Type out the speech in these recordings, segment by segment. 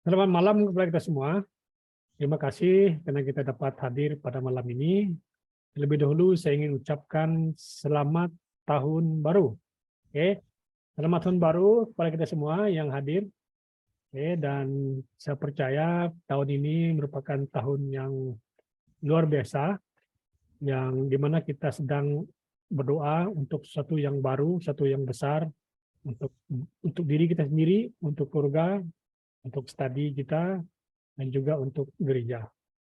Selamat malam kepada kita semua. Terima kasih karena kita dapat hadir pada malam ini. Lebih dahulu saya ingin ucapkan selamat tahun baru. Oke, selamat tahun baru kepada kita semua yang hadir. Oke, dan saya percaya tahun ini merupakan tahun yang luar biasa, yang dimana kita sedang berdoa untuk sesuatu yang baru, sesuatu yang besar, untuk diri kita sendiri, untuk keluarga, untuk studi kita, dan juga untuk gereja.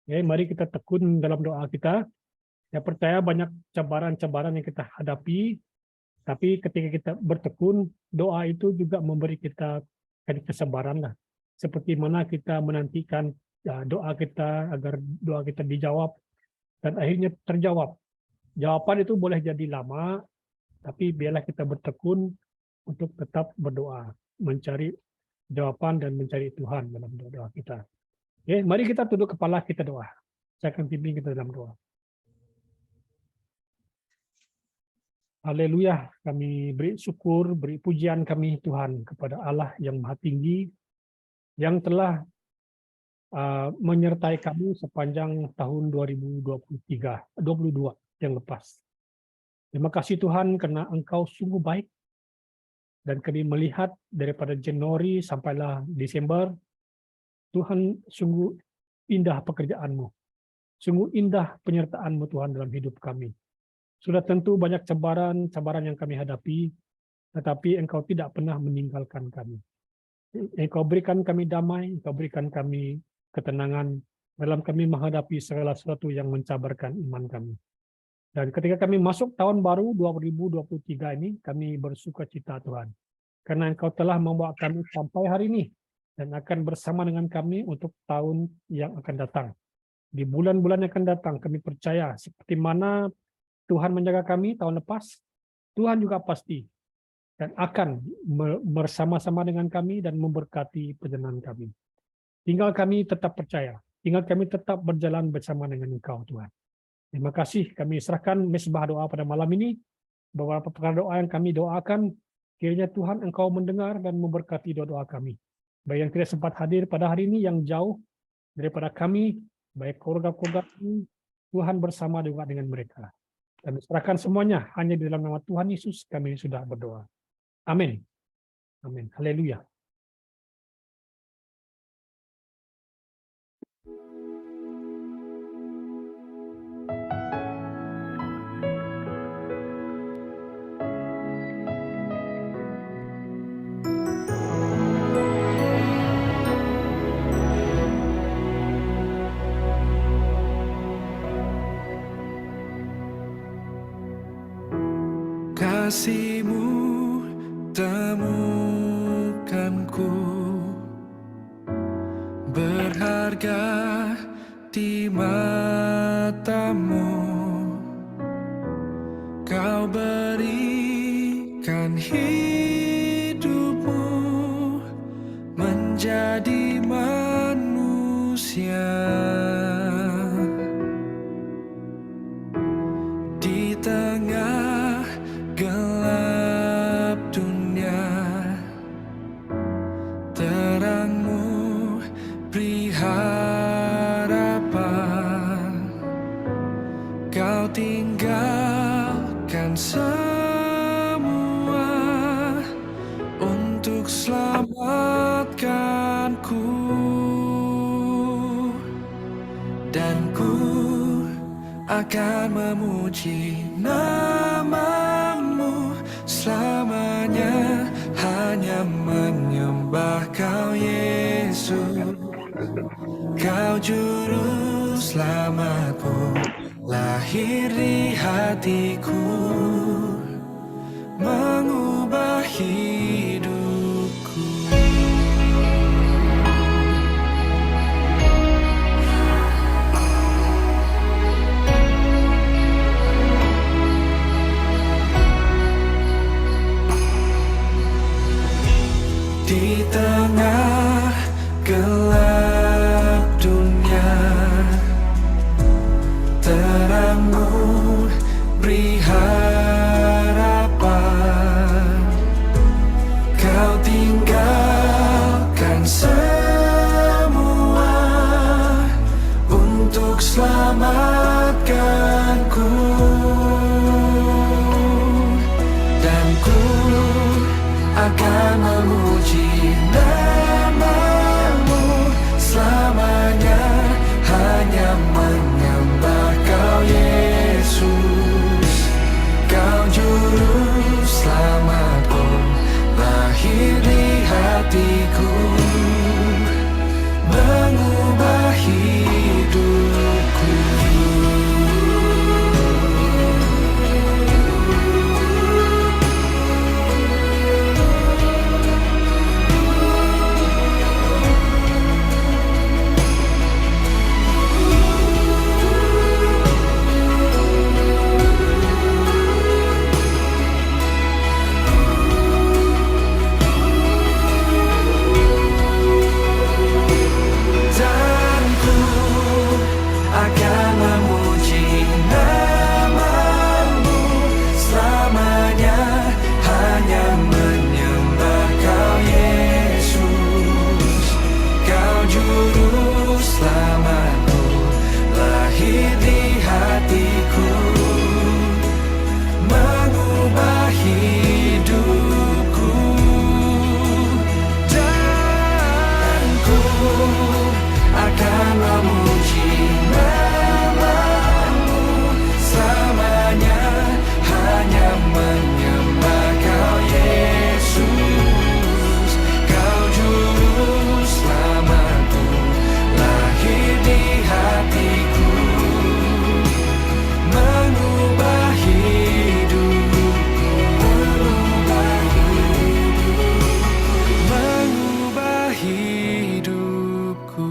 Oke, mari kita tekun dalam doa kita. Saya percaya banyak cabaran-cabaran yang kita hadapi, tapi ketika kita bertekun, doa itu juga memberi kita kesabaran lah. Seperti mana kita menantikan doa kita agar doa kita dijawab dan akhirnya terjawab. Jawaban itu boleh jadi lama, tapi biarlah kita bertekun untuk tetap berdoa, mencari jawaban dan mencari Tuhan dalam doa kita. Oke, mari kita tunduk kepala, kita doa. Saya akan pimpin kita dalam doa. Haleluya, kami beri syukur, beri pujian kami Tuhan kepada Allah yang Maha Tinggi, yang telah menyertai kami sepanjang tahun 2022 yang lepas. Terima kasih Tuhan karena Engkau sungguh baik, dan kami melihat daripada Januari sampailah Desember, Tuhan sungguh indah pekerjaan-Mu, sungguh indah penyertaan-Mu Tuhan dalam hidup kami. Sudah tentu banyak cabaran yang kami hadapi, tetapi Engkau tidak pernah meninggalkan kami. Engkau berikan kami damai, Engkau berikan kami ketenangan dalam kami menghadapi segala sesuatu yang mencabarkan iman kami. Dan ketika kami masuk tahun baru 2023 ini, kami bersuka cita Tuhan, karena Engkau telah membawa kami sampai hari ini, dan akan bersama dengan kami untuk tahun yang akan datang. Di bulan-bulan yang akan datang, kami percaya seperti mana Tuhan menjaga kami tahun lepas, Tuhan juga pasti dan akan bersama-sama dengan kami dan memberkati perjalanan kami. Tinggal kami tetap percaya, tinggal kami tetap berjalan bersama dengan Engkau Tuhan. Terima kasih, kami serahkan mesbah doa pada malam ini. Beberapa perkara doa yang kami doakan, kiranya Tuhan Engkau mendengar dan memberkati doa-doa kami. Baik yang tidak sempat hadir pada hari ini, yang jauh daripada kami, baik keluarga-keluarga kami, Tuhan bersama juga dengan mereka. Kami serahkan semuanya hanya di dalam nama Tuhan Yesus kami sudah berdoa. Amin. Amin. Haleluya. Kasih-Mu temukanku, berharga di mata-Mu. Kau berikan hidup-Mu menjadi manusia. Di tengah gelap dunia, terang-Mu beri harapan. Kau tinggalkan semua untuk selamatkanku, dan ku akan memuji nama-Mu selamanya, hanya menyembah Kau Yesus. Kau juru selamatku, lahir di hatiku, mengubah hidupku. Di tengah gelap dunia, terang-Mu beri harapan. Kau tinggalkan semua selamatkanku, dan ku akan memuji nama-Mu selamanya, hanya menyembah Kau Yesus. Kau juru selamatku, lahir di hatiku, mengubah hidupku. Dan ku akan memuji nama-Mu selamanya, hanya menyembah Kau Yesus. Kau juru selamatku, lahir di hatiku, mengubah hidupku. Dan ku akan memuji nama-Mu selamanya, hanya menyembah Kau Yesus. Kau juru selamatku, lahir di hatiku, mengubah hidupku, mengubah hidupku.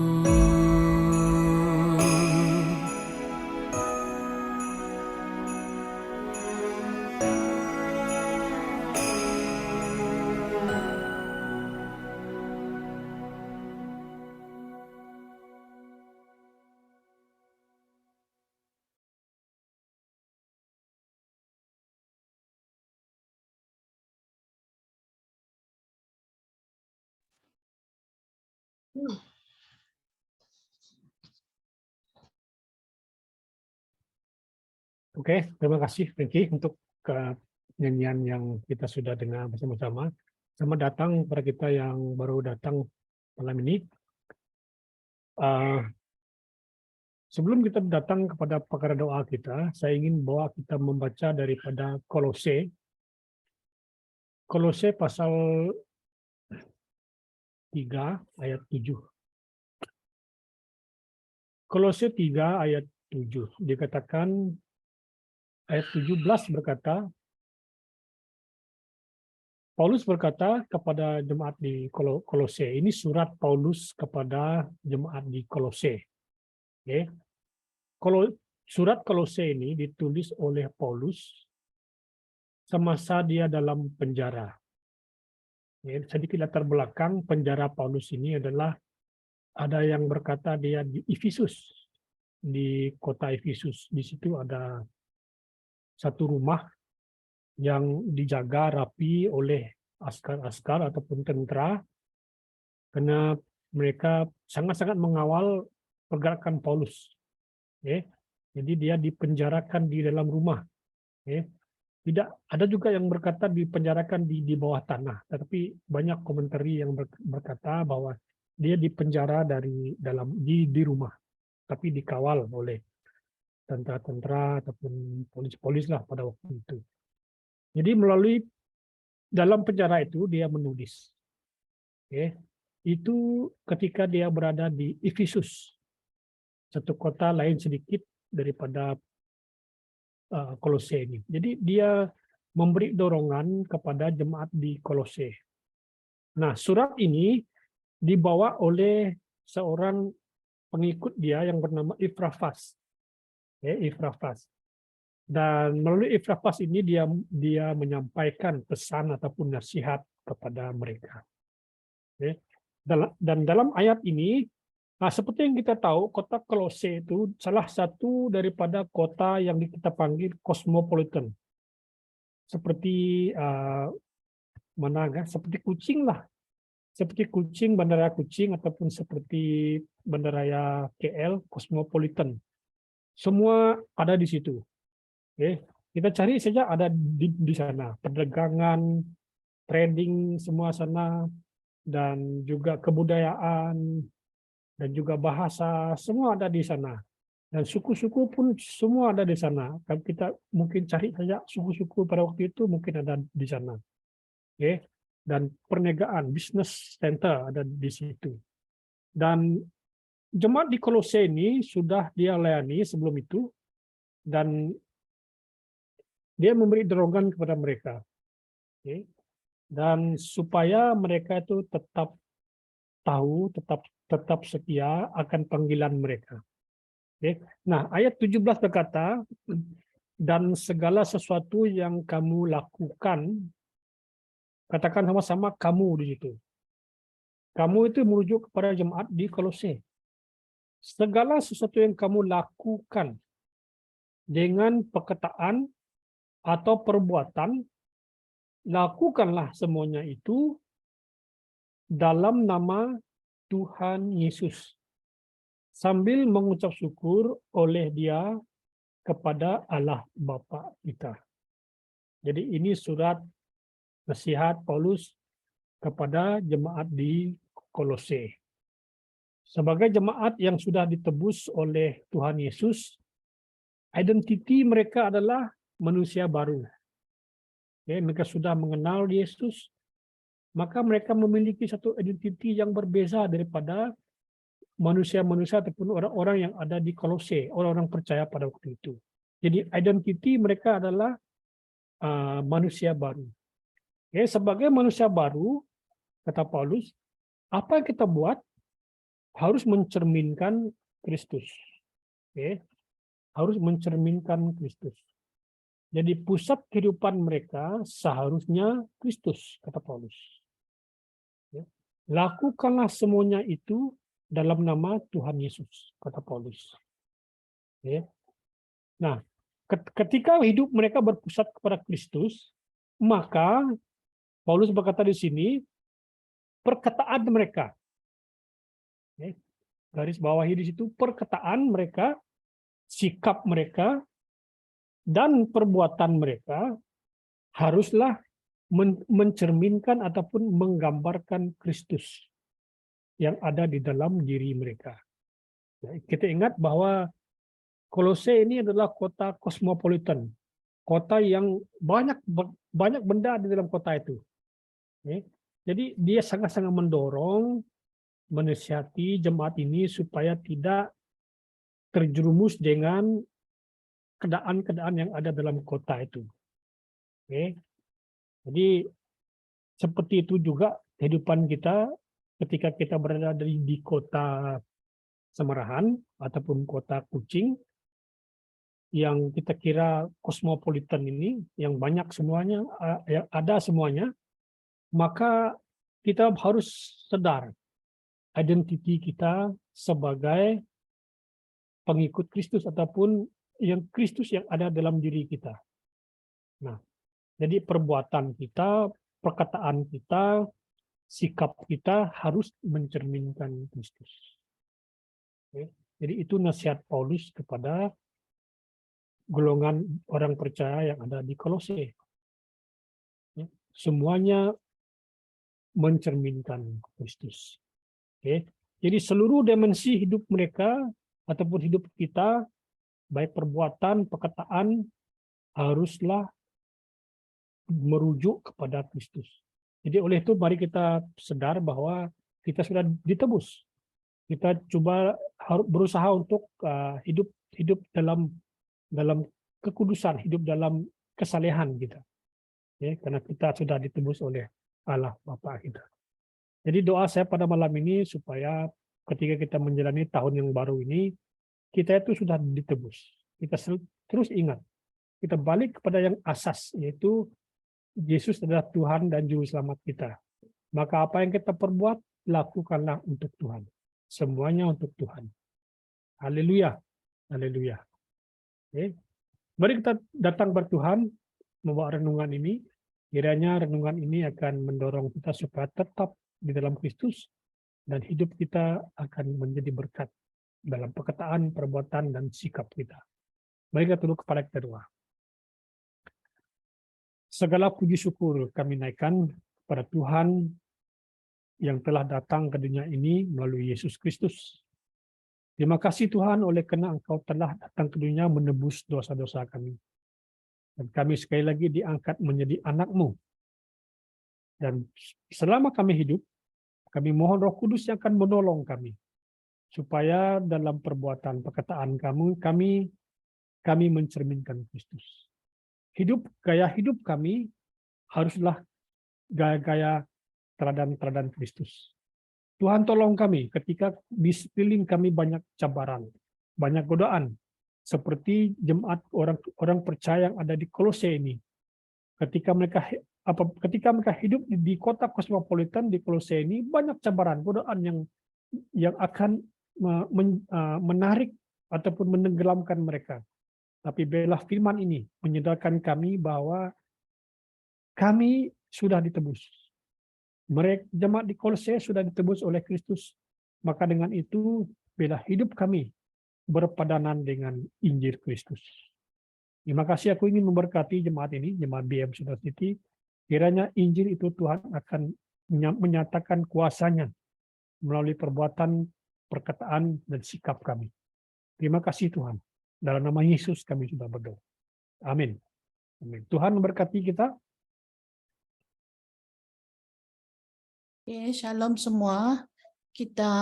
Oke, terima kasih Frankie untuk nyanyian yang kita sudah dengar bersama-sama. Selamat datang kepada kita yang baru datang malam ini. Sebelum kita datang kepada perkara doa kita, saya ingin bawa kita membaca daripada Kolose. Kolose pasal 3 ayat 7. Kolose 3 ayat 7 dikatakan, ayat 17 berkata, Paulus berkata kepada jemaat di Kolose. Ini surat Paulus kepada jemaat di Kolose. Oke. Surat Kolose ini ditulis oleh Paulus semasa dia dalam penjara. Sedikit latar belakang penjara Paulus ini adalah, ada yang berkata dia di Efesus, di kota Efesus. Di situ ada satu rumah yang dijaga rapi oleh askar-askar ataupun tentara, karena mereka sangat-sangat mengawal pergerakan Paulus. Jadi dia dipenjarakan di dalam rumah. Tidak ada juga yang berkata dipenjarakan di bawah tanah, tetapi banyak komentari yang berkata bahwa dia dipenjara di rumah, tapi dikawal oleh tentara-tentara ataupun polis-polis lah pada waktu itu. Jadi melalui dalam penjara itu dia menulis. Itu ketika dia berada di Efesus, satu kota lain sedikit daripada Kolose ini. Jadi dia memberi dorongan kepada jemaat di Kolose. Nah, surat ini dibawa oleh seorang pengikut dia yang bernama Epafras. Epafras. Dan melalui Epafras ini dia menyampaikan pesan ataupun nasihat kepada mereka. Dan dalam ayat ini, seperti yang kita tahu, kota Kolose itu salah satu daripada kota yang kita panggil cosmopolitan. Seperti seperti Kuching lah. Seperti Kuching, Bandaraya Kuching, ataupun seperti Bandaraya KL, cosmopolitan. Semua ada di situ. Oke, kita cari saja ada di sana. Perdagangan, trading semua sana, dan juga kebudayaan, dan juga bahasa, semua ada di sana. Dan suku-suku pun semua ada di sana. Kalau kita mungkin cari saja suku-suku pada waktu itu mungkin ada di sana. Oke. Dan perniagaan, business center ada di situ. Dan jemaat di Kolose ini sudah dia layani sebelum itu, dan dia memberi dorongan kepada mereka. Oke. Dan supaya mereka itu tetap tahu, tetap setia akan panggilan mereka. Oke. Nah, ayat 17 berkata, dan segala sesuatu yang kamu lakukan, katakan sama-sama kamu di situ. Kamu itu merujuk kepada jemaat di Kolose. Segala sesuatu yang kamu lakukan dengan perkataan atau perbuatan, lakukanlah semuanya itu dalam nama Tuhan Yesus, sambil mengucap syukur oleh Dia kepada Allah Bapa kita. Jadi ini surat nasihat Paulus kepada jemaat di Kolose. Sebagai jemaat yang sudah ditebus oleh Tuhan Yesus, identiti mereka adalah manusia baru. Ya, mereka sudah mengenal Yesus, maka mereka memiliki satu identiti yang berbeza daripada manusia-manusia ataupun orang-orang yang ada di Kolose, orang-orang percaya pada waktu itu. Jadi identiti mereka adalah manusia baru. Ya, sebagai manusia baru, kata Paulus, apa yang kita buat harus mencerminkan Kristus. Ya, harus mencerminkan Kristus. Jadi pusat kehidupan mereka seharusnya Kristus, kata Paulus. Ya. Lakukanlah semuanya itu dalam nama Tuhan Yesus, kata Paulus. Ya. Nah, ketika hidup mereka berpusat kepada Kristus, maka Paulus berkata di sini, perkataan mereka, ya, garis bawahi di situ, perkataan mereka, sikap mereka, dan perbuatan mereka haruslah mencerminkan ataupun menggambarkan Kristus yang ada di dalam diri mereka. Kita ingat bahwa Kolose ini adalah kota kosmopolitan, kota yang banyak benda di dalam kota itu. Jadi dia sangat-sangat mendorong, menasihati jemaat ini supaya tidak terjerumus dengan keadaan-keadaan yang ada dalam kota itu. Jadi seperti itu juga kehidupan kita ketika kita berada di kota Semerahan ataupun kota Kucing yang kita kira kosmopolitan ini, yang banyak semuanya, yang ada semuanya, maka kita harus sadar identiti kita sebagai pengikut Kristus ataupun yang Kristus yang ada dalam diri kita. Nah, jadi perbuatan kita, perkataan kita, sikap kita harus mencerminkan Kristus. Oke. Jadi itu nasihat Paulus kepada golongan orang percaya yang ada di Kolose. Semuanya mencerminkan Kristus. Oke. Jadi seluruh dimensi hidup mereka ataupun hidup kita, baik perbuatan, perkataan, haruslah merujuk kepada Kristus. Jadi oleh itu mari kita sadar bahwa kita sudah ditebus. Kita coba berusaha untuk hidup dalam kekudusan, hidup dalam kesalehan kita. Ya, karena kita sudah ditebus oleh Allah Bapa kita. Jadi doa saya pada malam ini supaya ketika kita menjalani tahun yang baru ini, kita itu sudah ditebus. Kita terus ingat, kita balik kepada yang asas, yaitu Yesus adalah Tuhan dan Juru Selamat kita. Maka apa yang kita perbuat, lakukanlah untuk Tuhan. Semuanya untuk Tuhan. Haleluya. Haleluya. Oke. Mari kita datang bertuhan, membawa renungan ini. Kiranya renungan ini akan mendorong kita supaya tetap di dalam Kristus dan hidup kita akan menjadi berkat dalam perkataan, perbuatan, dan sikap kita. Mari kita tunduk kepala kita doa. Segala puji syukur kami naikkan kepada Tuhan yang telah datang ke dunia ini melalui Yesus Kristus. Terima kasih Tuhan oleh karena Engkau telah datang ke dunia menebus dosa-dosa kami. Dan kami sekali lagi diangkat menjadi anak-Mu. Dan selama kami hidup, kami mohon Roh Kudus yang akan menolong kami. Supaya dalam perbuatan perkataan kami mencerminkan Kristus. Gaya hidup kami haruslah gaya-gaya teladan-teladan Kristus. Tuhan tolong kami ketika di sekeliling kami banyak cabaran, banyak godaan, seperti jemaat orang percaya yang ada di Kolose ini. Ketika mereka hidup di kota kosmopolitan di Kolose ini, banyak cabaran, godaan yang akan menarik ataupun menenggelamkan mereka. Tapi biarlah firman ini menyadarkan kami bahwa kami sudah ditebus. Mereka jemaat di Kolose sudah ditebus oleh Kristus. Maka dengan itu, biarlah hidup kami berpadanan dengan Injil Kristus. Terima kasih, aku ingin memberkati jemaat ini, jemaat BM Sudah City. Kiranya Injil itu Tuhan akan menyatakan kuasanya melalui perbuatan, perkataan, dan sikap kami. Terima kasih Tuhan. Dalam nama Yesus kami sudah berdoa. Amin. Amin. Tuhan memberkati kita. Shalom semua. Kita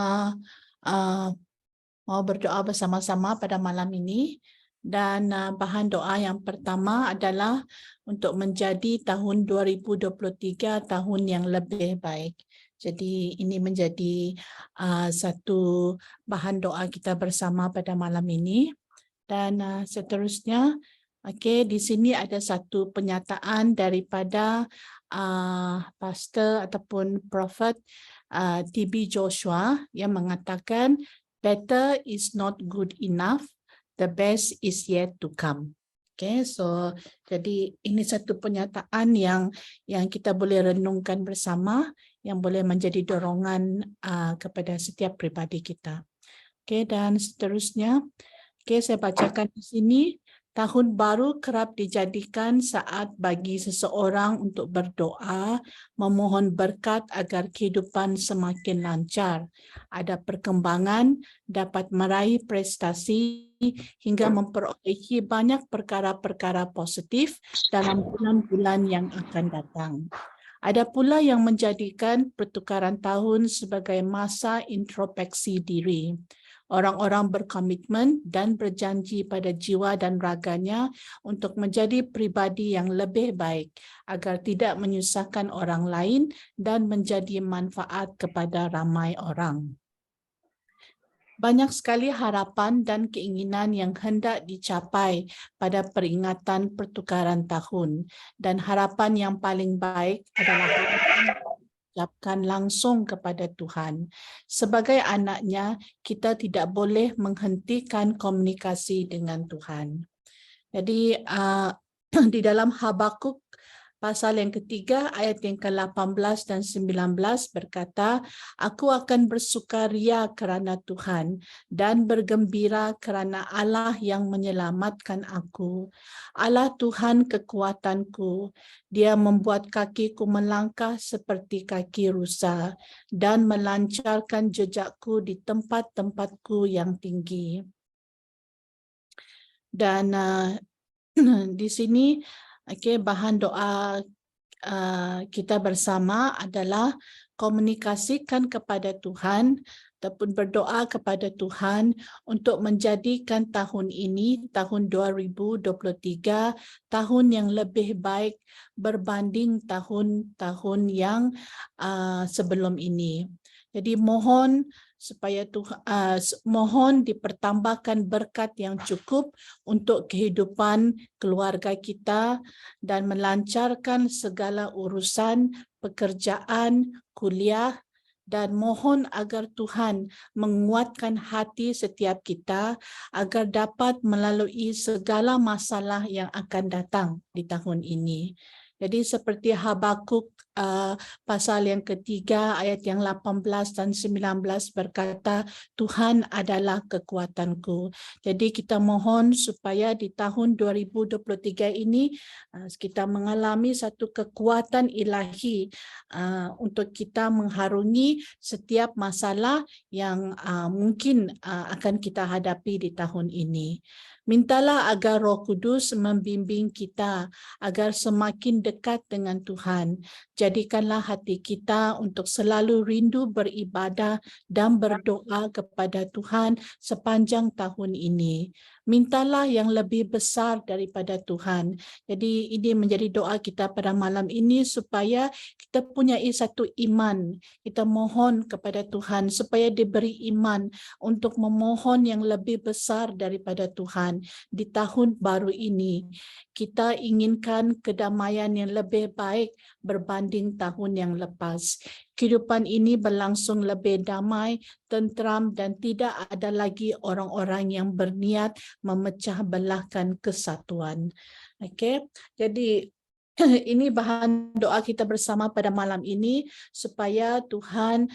mau berdoa bersama-sama pada malam ini. Dan bahan doa yang pertama adalah untuk menjadi tahun 2023 tahun yang lebih baik. Jadi ini menjadi satu bahan doa kita bersama pada malam ini. Dan seterusnya, di sini ada satu penyataan daripada pastor ataupun prophet TB Joshua yang mengatakan, better is not good enough, the best is yet to come. So jadi ini satu penyataan yang kita boleh renungkan bersama, yang boleh menjadi dorongan kepada setiap pribadi kita. Dan seterusnya, saya bacakan di sini. Tahun baru kerap dijadikan saat bagi seseorang untuk berdoa, memohon berkat agar kehidupan semakin lancar, ada perkembangan, dapat meraih prestasi, hingga memperolehi banyak perkara-perkara positif dalam bulan-bulan yang akan datang. Ada pula yang menjadikan pertukaran tahun sebagai masa introspeksi diri. Orang-orang berkomitmen dan berjanji pada jiwa dan raganya untuk menjadi pribadi yang lebih baik agar tidak menyusahkan orang lain dan menjadi manfaat kepada ramai orang. Banyak sekali harapan dan keinginan yang hendak dicapai pada peringatan pertukaran tahun, dan harapan yang paling baik adalah ucapkan langsung kepada Tuhan. Sebagai anaknya, kita tidak boleh menghentikan komunikasi dengan Tuhan. Jadi di dalam Habakuk pasal yang ketiga, ayat yang ke-18 dan 19 berkata, aku akan bersukaria kerana Tuhan dan bergembira kerana Allah yang menyelamatkan aku. Allah Tuhan kekuatanku, Dia membuat kakiku melangkah seperti kaki rusa dan melancarkan jejakku di tempat-tempatku yang tinggi. Dan di sini bahan doa kita bersama adalah komunikasikan kepada Tuhan ataupun berdoa kepada Tuhan untuk menjadikan tahun ini, tahun 2023, tahun yang lebih baik berbanding tahun-tahun yang sebelum ini. Jadi mohon supaya mohon dipertambahkan berkat yang cukup untuk kehidupan keluarga kita dan melancarkan segala urusan pekerjaan, kuliah, dan mohon agar Tuhan menguatkan hati setiap kita agar dapat melalui segala masalah yang akan datang di tahun ini. Jadi seperti Habakuk pasal yang ketiga ayat yang 18 dan 19 berkata, Tuhan adalah kekuatanku. Jadi kita mohon supaya di tahun 2023 ini kita mengalami satu kekuatan ilahi untuk kita mengharungi setiap masalah yang mungkin akan kita hadapi di tahun ini. Mintalah agar Roh Kudus membimbing kita agar semakin dekat dengan Tuhan. Jadikanlah hati kita untuk selalu rindu beribadah dan berdoa kepada Tuhan sepanjang tahun ini. Mintalah yang lebih besar daripada Tuhan. Jadi ini menjadi doa kita pada malam ini supaya kita punya satu iman. Kita mohon kepada Tuhan supaya diberi iman untuk memohon yang lebih besar daripada Tuhan di tahun baru ini. Kita inginkan kedamaian yang lebih baik berbanding tahun yang lepas. Kehidupan ini berlangsung lebih damai, tentram, dan tidak ada lagi orang-orang yang berniat memecah belahkan kesatuan. Okey, jadi ini bahan doa kita bersama pada malam ini supaya Tuhan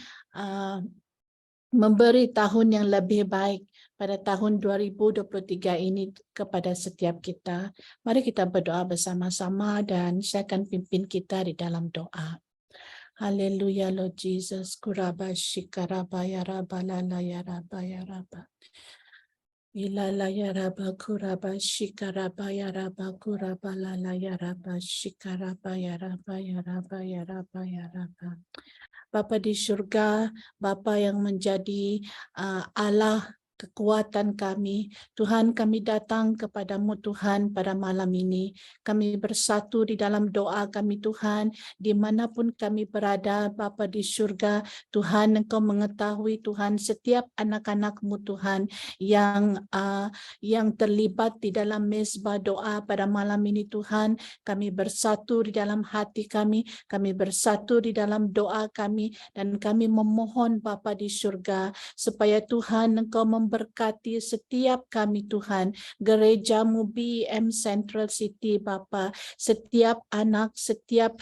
memberi tahun yang lebih baik pada tahun 2023 ini kepada setiap kita. Mari kita berdoa bersama-sama dan saya akan pimpin kita di dalam doa. Haleluya, Lord Jesus. Kuraba shikaraba ya raba lala ya raba ya raba. Ilala ya raba kuraba shikaraba ya raba kuraba lala ya raba shikaraba ya raba ya raba ya raba ya raba. Bapa di surga, Bapa yang menjadi Allah kekuatan kami. Tuhan, kami datang kepadamu Tuhan pada malam ini. Kami bersatu di dalam doa kami Tuhan, dimanapun kami berada Bapa di surga. Tuhan, Engkau mengetahui Tuhan setiap anak-anak-Mu Tuhan yang terlibat di dalam mezbah doa pada malam ini Tuhan. Kami bersatu di dalam hati kami bersatu di dalam doa kami, dan kami memohon Bapa di surga supaya Tuhan Engkau memberkati setiap kami Tuhan, gereja-Mu BEM Central City Bapa, setiap anak, setiap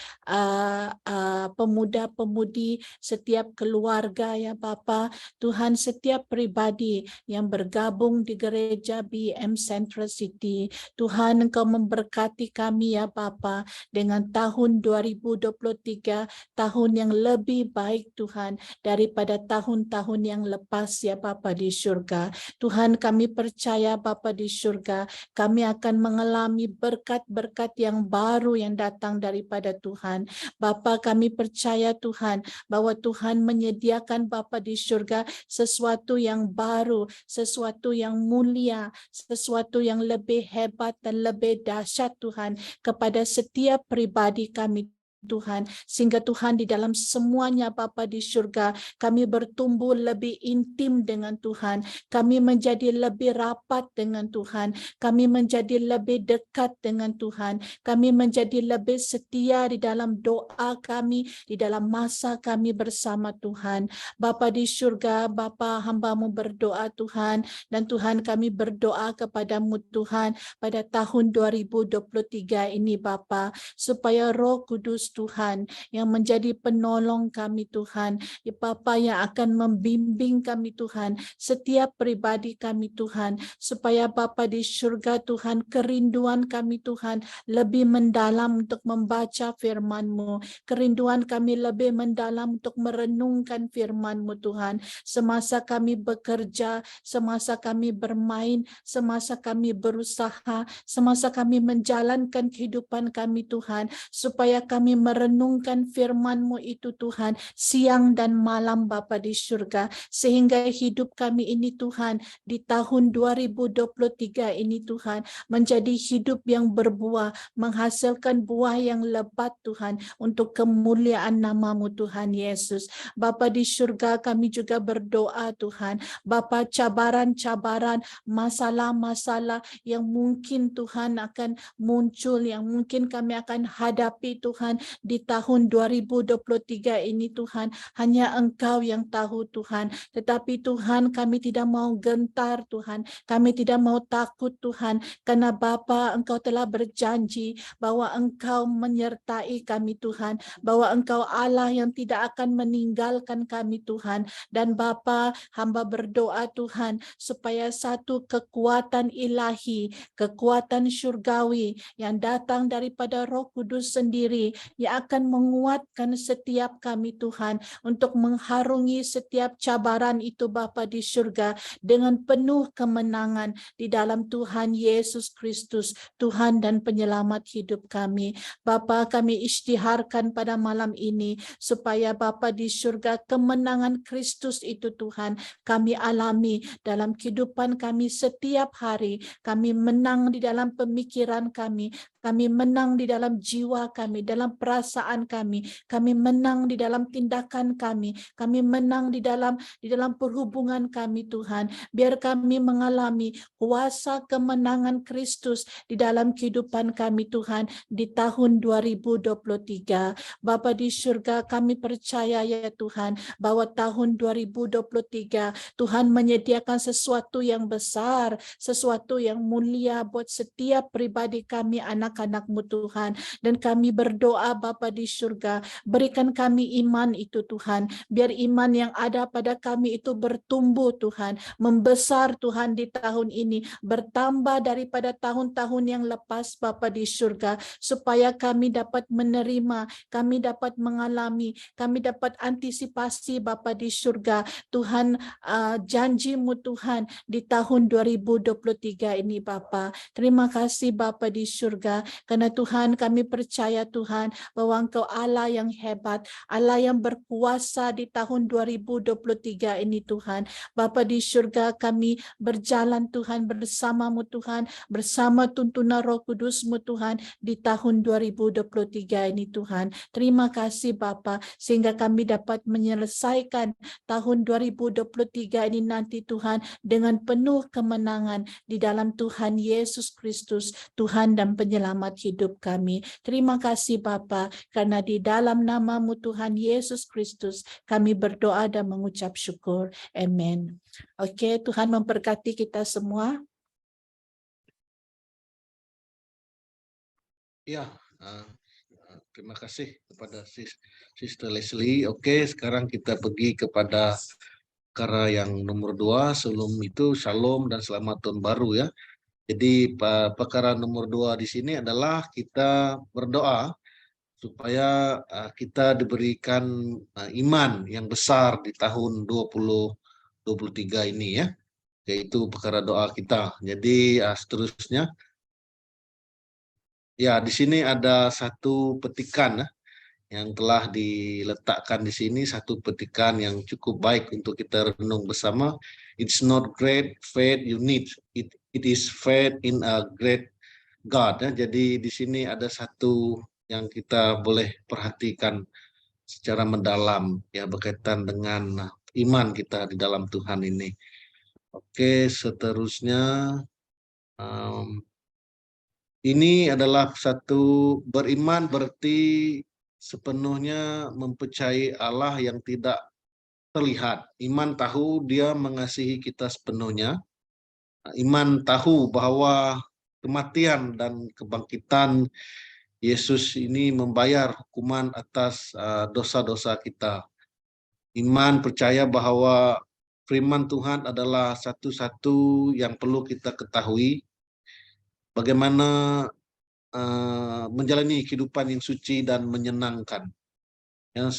pemuda-pemudi, setiap keluarga ya Bapa, Tuhan setiap pribadi yang bergabung di gereja BEM Central City, Tuhan Engkau memberkati kami ya Bapa dengan tahun 2023, tahun yang lebih baik Tuhan daripada tahun-tahun yang lepas ya Bapa di surga. Tuhan, kami percaya Bapa di surga, kami akan mengalami berkat-berkat yang baru yang datang daripada Tuhan. Bapa, kami percaya Tuhan bahwa Tuhan menyediakan Bapa di surga sesuatu yang baru, sesuatu yang mulia, sesuatu yang lebih hebat dan lebih dahsyat Tuhan kepada setiap pribadi kami Tuhan, sehingga Tuhan di dalam semuanya Bapa di surga kami bertumbuh lebih intim dengan Tuhan, kami menjadi lebih rapat dengan Tuhan, kami menjadi lebih dekat dengan Tuhan, kami menjadi lebih setia di dalam doa kami, di dalam masa kami bersama Tuhan. Bapa di surga, Bapa, hamba-Mu berdoa Tuhan, dan Tuhan kami berdoa kepadamu Tuhan pada tahun 2023 ini Bapa, supaya Roh Kudus Tuhan yang menjadi penolong kami Tuhan, ya Bapa, yang akan membimbing kami Tuhan, setiap pribadi kami Tuhan, supaya Bapa di surga Tuhan, kerinduan kami Tuhan lebih mendalam untuk membaca firman-Mu, kerinduan kami lebih mendalam untuk merenungkan firman-Mu Tuhan, semasa kami bekerja, semasa kami bermain, semasa kami berusaha, semasa kami menjalankan kehidupan kami Tuhan, supaya kami merenungkan firman-Mu itu Tuhan siang dan malam Bapa di surga, sehingga hidup kami ini Tuhan di tahun 2023 ini Tuhan menjadi hidup yang berbuah, menghasilkan buah yang lebat Tuhan untuk kemuliaan nama-Mu Tuhan Yesus. Bapa di surga, kami juga berdoa Tuhan, Bapa, cabaran-cabaran, masalah-masalah yang mungkin Tuhan akan muncul, yang mungkin kami akan hadapi Tuhan di tahun 2023 ini Tuhan, hanya Engkau yang tahu Tuhan. Tetapi Tuhan, kami tidak mau gentar Tuhan, kami tidak mau takut Tuhan, karena Bapa Engkau telah berjanji bahwa Engkau menyertai kami Tuhan, bahwa Engkau Allah yang tidak akan meninggalkan kami Tuhan. Dan Bapa, hamba berdoa Tuhan, supaya satu kekuatan ilahi, kekuatan surgawi yang datang daripada Roh Kudus sendiri yang akan menguatkan setiap kami Tuhan untuk mengharungi setiap cabaran itu Bapa di surga dengan penuh kemenangan di dalam Tuhan Yesus Kristus, Tuhan dan penyelamat hidup kami. Bapa, kami isytiharkan pada malam ini supaya Bapa di surga kemenangan Kristus itu Tuhan kami alami dalam kehidupan kami setiap hari. Kami menang di dalam pemikiran kami menang di dalam jiwa kami, dalam perasaan kami menang di dalam tindakan kami menang di dalam perhubungan kami Tuhan. Biar kami mengalami kuasa kemenangan Kristus di dalam kehidupan kami Tuhan di tahun 2023. Bapa di surga, kami percaya ya Tuhan bahwa tahun 2023 Tuhan menyediakan sesuatu yang besar, sesuatu yang mulia buat setiap pribadi kami anak-anak-Mu Tuhan. Dan kami berdoa Bapa di surga, berikan kami iman itu Tuhan, biar iman yang ada pada kami itu bertumbuh Tuhan, membesar Tuhan di tahun ini, bertambah daripada tahun-tahun yang lepas Bapa di surga, supaya kami dapat menerima, kami dapat mengalami, kami dapat antisipasi Bapa di surga Tuhan, janji-Mu Tuhan di tahun 2023 ini Bapa. Terima kasih Bapa di surga, karena Tuhan kami percaya Tuhan bahwa Engkau Allah yang hebat, Allah yang berkuasa di tahun 2023 ini Tuhan. Bapa di surga, kami berjalan Tuhan bersama-Mu Tuhan, bersama tuntunan Roh Kudus-Mu Tuhan di tahun 2023 ini Tuhan. Terima kasih Bapa, sehingga kami dapat menyelesaikan tahun 2023 ini nanti Tuhan dengan penuh kemenangan di dalam Tuhan Yesus Kristus, Tuhan dan penyelamat hidup kami. Terima kasih Bapa, karena di dalam nama-Mu Tuhan Yesus Kristus kami berdoa dan mengucap syukur. Amin. Oke, Tuhan memberkati kita semua. Ya, terima kasih kepada Sister Leslie. Oke, sekarang kita pergi kepada perkara yang nomor 2. Sebelum itu, Shalom dan selamat tahun baru ya. Jadi perkara nomor 2 di sini adalah kita berdoa supaya kita diberikan iman yang besar di tahun 2023 ini ya. Yaitu perkara doa kita. Jadi seterusnya, ya di sini ada satu petikan yang telah diletakkan di sini, satu petikan yang cukup baik untuk kita renung bersama. It's not great faith you need, it is faith in a great God. Ya. Jadi di sini ada satu yang kita boleh perhatikan secara mendalam ya, berkaitan dengan iman kita di dalam Tuhan ini. Oke, seterusnya ini adalah satu beriman berarti sepenuhnya mempercayai Allah yang tidak terlihat. Iman tahu Dia mengasihi kita sepenuhnya. Iman tahu bahwa kematian dan kebangkitan Yesus ini membayar hukuman atas dosa-dosa kita. Iman percaya bahwa firman Tuhan adalah satu-satu yang perlu kita ketahui. Bagaimana menjalani kehidupan yang suci dan menyenangkan. Ya,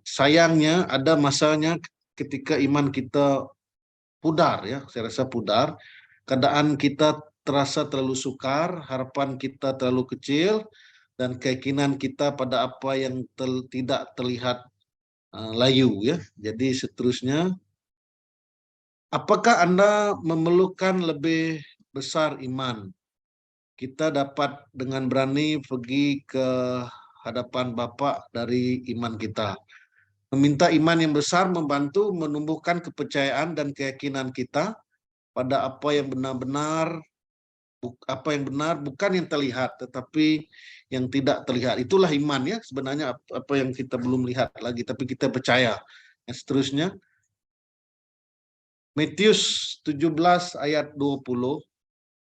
sayangnya ada masanya ketika iman kita pudar ya, saya rasa pudar. Keadaan kita terasa terlalu sukar, harapan kita terlalu kecil, dan keyakinan kita pada apa yang tidak terlihat layu ya. Jadi seterusnya, apakah Anda memerlukan lebih besar iman? Kita dapat dengan berani pergi ke hadapan Bapa dari iman kita. Meminta iman yang besar membantu menumbuhkan kepercayaan dan keyakinan kita pada apa yang benar-benar Apa yang benar bukan yang terlihat, tetapi yang tidak terlihat. Itulah iman ya, sebenarnya apa yang kita belum lihat lagi, tapi kita percaya. Yang seterusnya, Matius 17 ayat 20,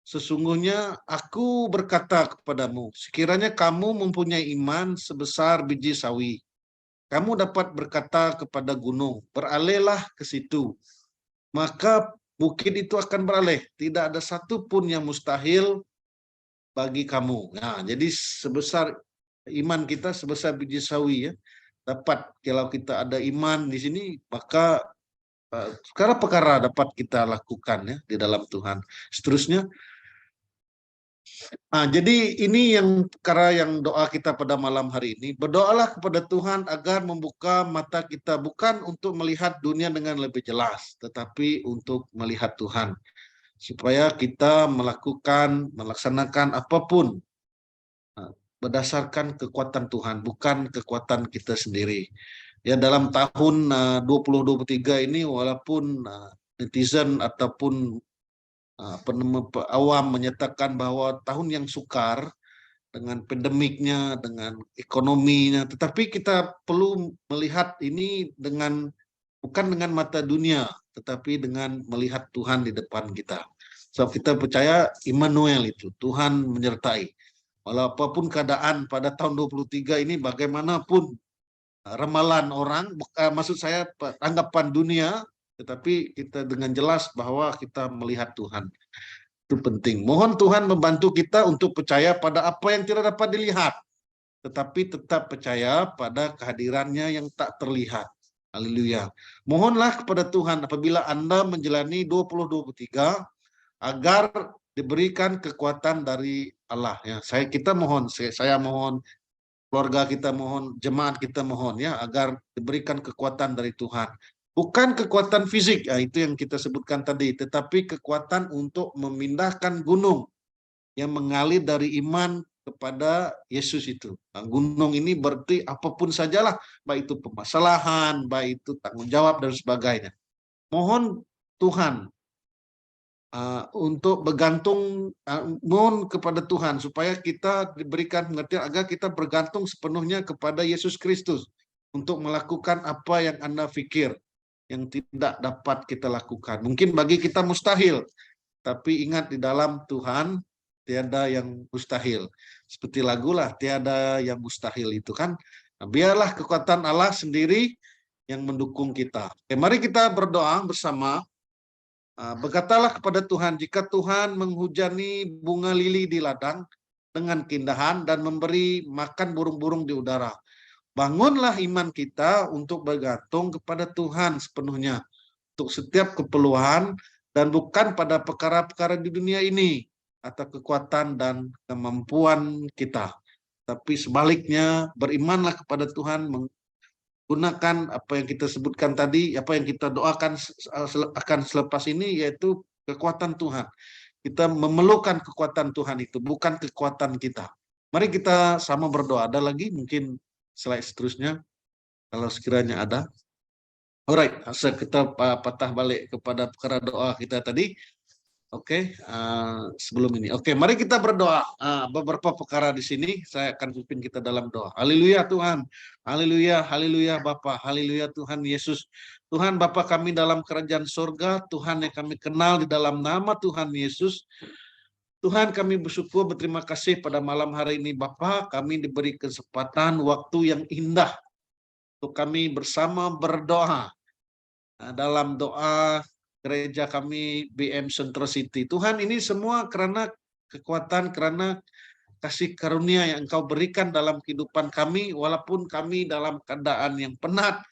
sesungguhnya aku berkata kepadamu, sekiranya kamu mempunyai iman sebesar biji sawi, kamu dapat berkata kepada gunung, beralihlah ke situ, maka bukit itu akan beralih. Tidak ada satu pun yang mustahil bagi kamu. Nah, jadi sebesar iman kita sebesar biji sawi ya. Dapat kalau kita ada iman di sini, maka perkara-perkara dapat kita lakukan ya di dalam Tuhan. Seterusnya, jadi ini yang perkara yang doa kita pada malam hari ini. Berdoalah kepada Tuhan agar membuka mata kita bukan untuk melihat dunia dengan lebih jelas, tetapi untuk melihat Tuhan. Supaya kita melaksanakan apapun berdasarkan kekuatan Tuhan, bukan kekuatan kita sendiri. Ya, dalam tahun 2023 ini, walaupun netizen ataupun awam menyatakan bahwa tahun yang sukar dengan pandemiknya, dengan ekonominya, tetapi kita perlu melihat ini bukan dengan mata dunia, tetapi dengan melihat Tuhan di depan kita. So kita percaya Immanuel itu, Tuhan menyertai. Walau apapun keadaan pada tahun 23 ini, bagaimanapun ramalan orang, maksud saya anggapan dunia, tetapi kita dengan jelas bahwa kita melihat Tuhan. Itu penting. Mohon Tuhan membantu kita untuk percaya pada apa yang tidak dapat dilihat, tetapi tetap percaya pada kehadirannya yang tak terlihat. Haleluya. Mohonlah kepada Tuhan apabila Anda menjalani 2023 agar diberikan kekuatan dari Allah ya. Saya mohon, keluarga kita mohon, jemaat kita mohon ya, agar diberikan kekuatan dari Tuhan. Bukan kekuatan fisik, itu yang kita sebutkan tadi, tetapi kekuatan untuk memindahkan gunung yang mengalir dari iman kepada Yesus itu. Nah, gunung ini berarti apapun sajalah, baik itu permasalahan, baik itu tanggung jawab dan sebagainya. Mohon Tuhan untuk bergantung, mohon kepada Tuhan supaya kita diberikan pengertian agar kita bergantung sepenuhnya kepada Yesus Kristus untuk melakukan apa yang Anda pikir yang tidak dapat kita lakukan. Mungkin bagi kita mustahil, tapi ingat di dalam Tuhan tiada yang mustahil. Seperti lagu lah, tiada yang mustahil itu kan. Nah, biarlah kekuatan Allah sendiri yang mendukung kita. Oke, mari kita berdoa bersama. Berkatalah kepada Tuhan, jika Tuhan menghujani bunga lili di ladang dengan keindahan dan memberi makan burung-burung di udara, bangunlah iman kita untuk bergantung kepada Tuhan sepenuhnya untuk setiap keperluan dan bukan pada perkara-perkara di dunia ini atau kekuatan dan kemampuan kita. Tapi sebaliknya berimanlah kepada Tuhan, gunakan apa yang kita sebutkan tadi, apa yang kita doakan akan selepas ini, yaitu kekuatan Tuhan. Kita memerlukan kekuatan Tuhan itu, bukan kekuatan kita. Mari kita sama berdoa. Ada lagi mungkin slide seterusnya, kalau sekiranya ada. Alright, kita patah balik kepada perkara doa kita tadi. Oke, sebelum ini. Oke, mari kita berdoa. Beberapa perkara di sini saya akan pimpin kita dalam doa. Haleluya Tuhan. Haleluya, haleluya Bapa. Haleluya Tuhan Yesus. Tuhan Bapa kami dalam kerajaan surga, Tuhan yang kami kenal di dalam nama Tuhan Yesus. Tuhan kami bersyukur, berterima kasih pada malam hari ini Bapa, kami diberi kesempatan waktu yang indah untuk kami bersama berdoa. Dalam doa gereja kami BM Central City. Tuhan, ini semua karena kekuatan, karena kasih karunia yang Engkau berikan dalam kehidupan kami, walaupun kami dalam keadaan yang penat,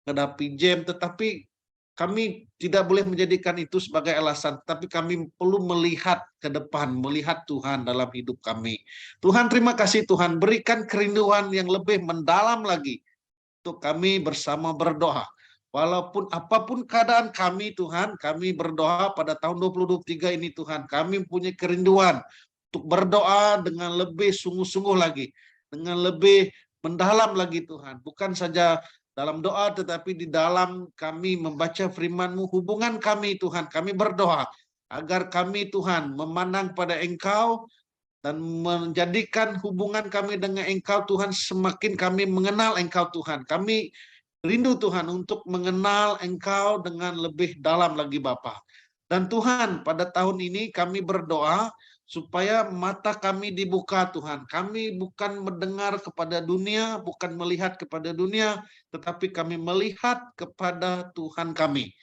menghadapi jam, tetapi kami tidak boleh menjadikan itu sebagai alasan, tapi kami perlu melihat ke depan, melihat Tuhan dalam hidup kami. Tuhan, terima kasih Tuhan, berikan kerinduan yang lebih mendalam lagi untuk kami bersama berdoa. Walaupun apapun keadaan kami Tuhan, kami berdoa pada tahun 2023 ini Tuhan, kami punya kerinduan untuk berdoa dengan lebih sungguh-sungguh lagi, dengan lebih mendalam lagi Tuhan. Bukan saja dalam doa, tetapi di dalam kami membaca firman-Mu, hubungan kami Tuhan, kami berdoa agar kami Tuhan memandang pada Engkau dan menjadikan hubungan kami dengan Engkau Tuhan semakin kami mengenal Engkau Tuhan. Kami rindu Tuhan untuk mengenal Engkau dengan lebih dalam lagi Bapa. Dan Tuhan, pada tahun ini kami berdoa supaya mata kami dibuka Tuhan. Kami bukan mendengar kepada dunia, bukan melihat kepada dunia, tetapi kami melihat kepada Tuhan kami.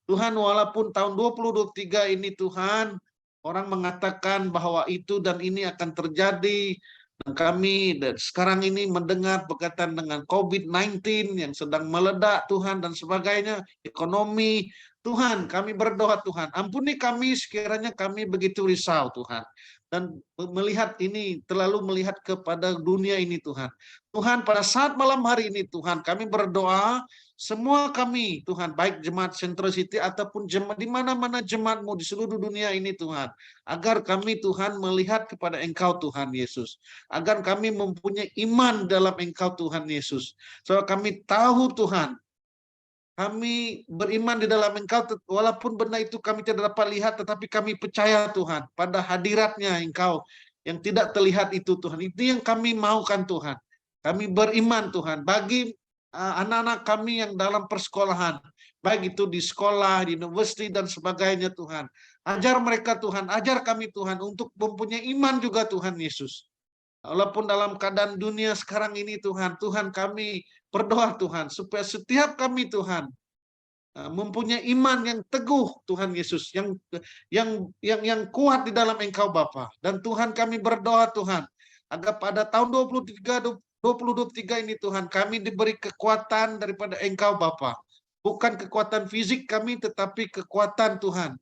Tuhan, walaupun tahun 2023 ini Tuhan, orang mengatakan bahwa itu dan ini akan terjadi, dan kami sekarang ini mendengar berkaitan dengan COVID-19 yang sedang meledak Tuhan dan sebagainya, ekonomi. Tuhan, kami berdoa Tuhan, ampuni kami sekiranya kami begitu risau Tuhan. Dan melihat ini, terlalu melihat kepada dunia ini Tuhan. Tuhan, pada saat malam hari ini Tuhan, kami berdoa, semua kami Tuhan, baik jemaat Central City ataupun jemaat di mana-mana jemaat-Mu di seluruh dunia ini Tuhan, agar kami Tuhan melihat kepada Engkau Tuhan Yesus, agar kami mempunyai iman dalam Engkau Tuhan Yesus, soalnya kami tahu Tuhan, kami beriman di dalam Engkau, walaupun benda itu kami tidak dapat lihat, tetapi kami percaya Tuhan pada hadiratnya Engkau yang tidak terlihat itu Tuhan. Itu yang kami maukan Tuhan. Kami beriman Tuhan bagi anak-anak kami yang dalam persekolahan, baik itu di sekolah, di universitas dan sebagainya Tuhan. Ajar mereka Tuhan, ajar kami Tuhan untuk mempunyai iman juga Tuhan Yesus. Walaupun dalam keadaan dunia sekarang ini Tuhan, Tuhan kami berdoa Tuhan supaya setiap kami Tuhan mempunyai iman yang teguh Tuhan Yesus, yang kuat di dalam Engkau Bapa. Dan Tuhan kami berdoa Tuhan agar pada tahun 2023 ini Tuhan kami diberi kekuatan daripada Engkau Bapa. Bukan kekuatan fisik kami tetapi kekuatan Tuhan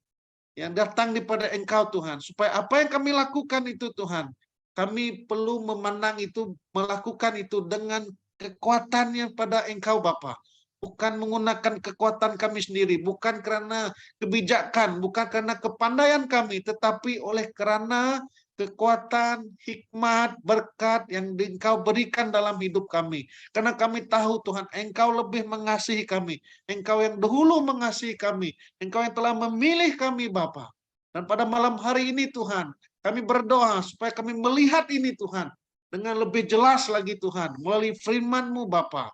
yang datang daripada Engkau Tuhan, supaya apa yang kami lakukan itu Tuhan, kami perlu memandang itu, melakukan itu dengan kekuatannya pada Engkau Bapa. Bukan menggunakan kekuatan kami sendiri, bukan karena kebijakan, bukan karena kepandaian kami, tetapi oleh karena kekuatan, hikmat, berkat yang Engkau berikan dalam hidup kami. Karena kami tahu Tuhan, Engkau lebih mengasihi kami. Engkau yang dahulu mengasihi kami. Engkau yang telah memilih kami Bapa. Dan pada malam hari ini Tuhan, kami berdoa supaya kami melihat ini Tuhan dengan lebih jelas lagi Tuhan melalui firman-Mu Bapa.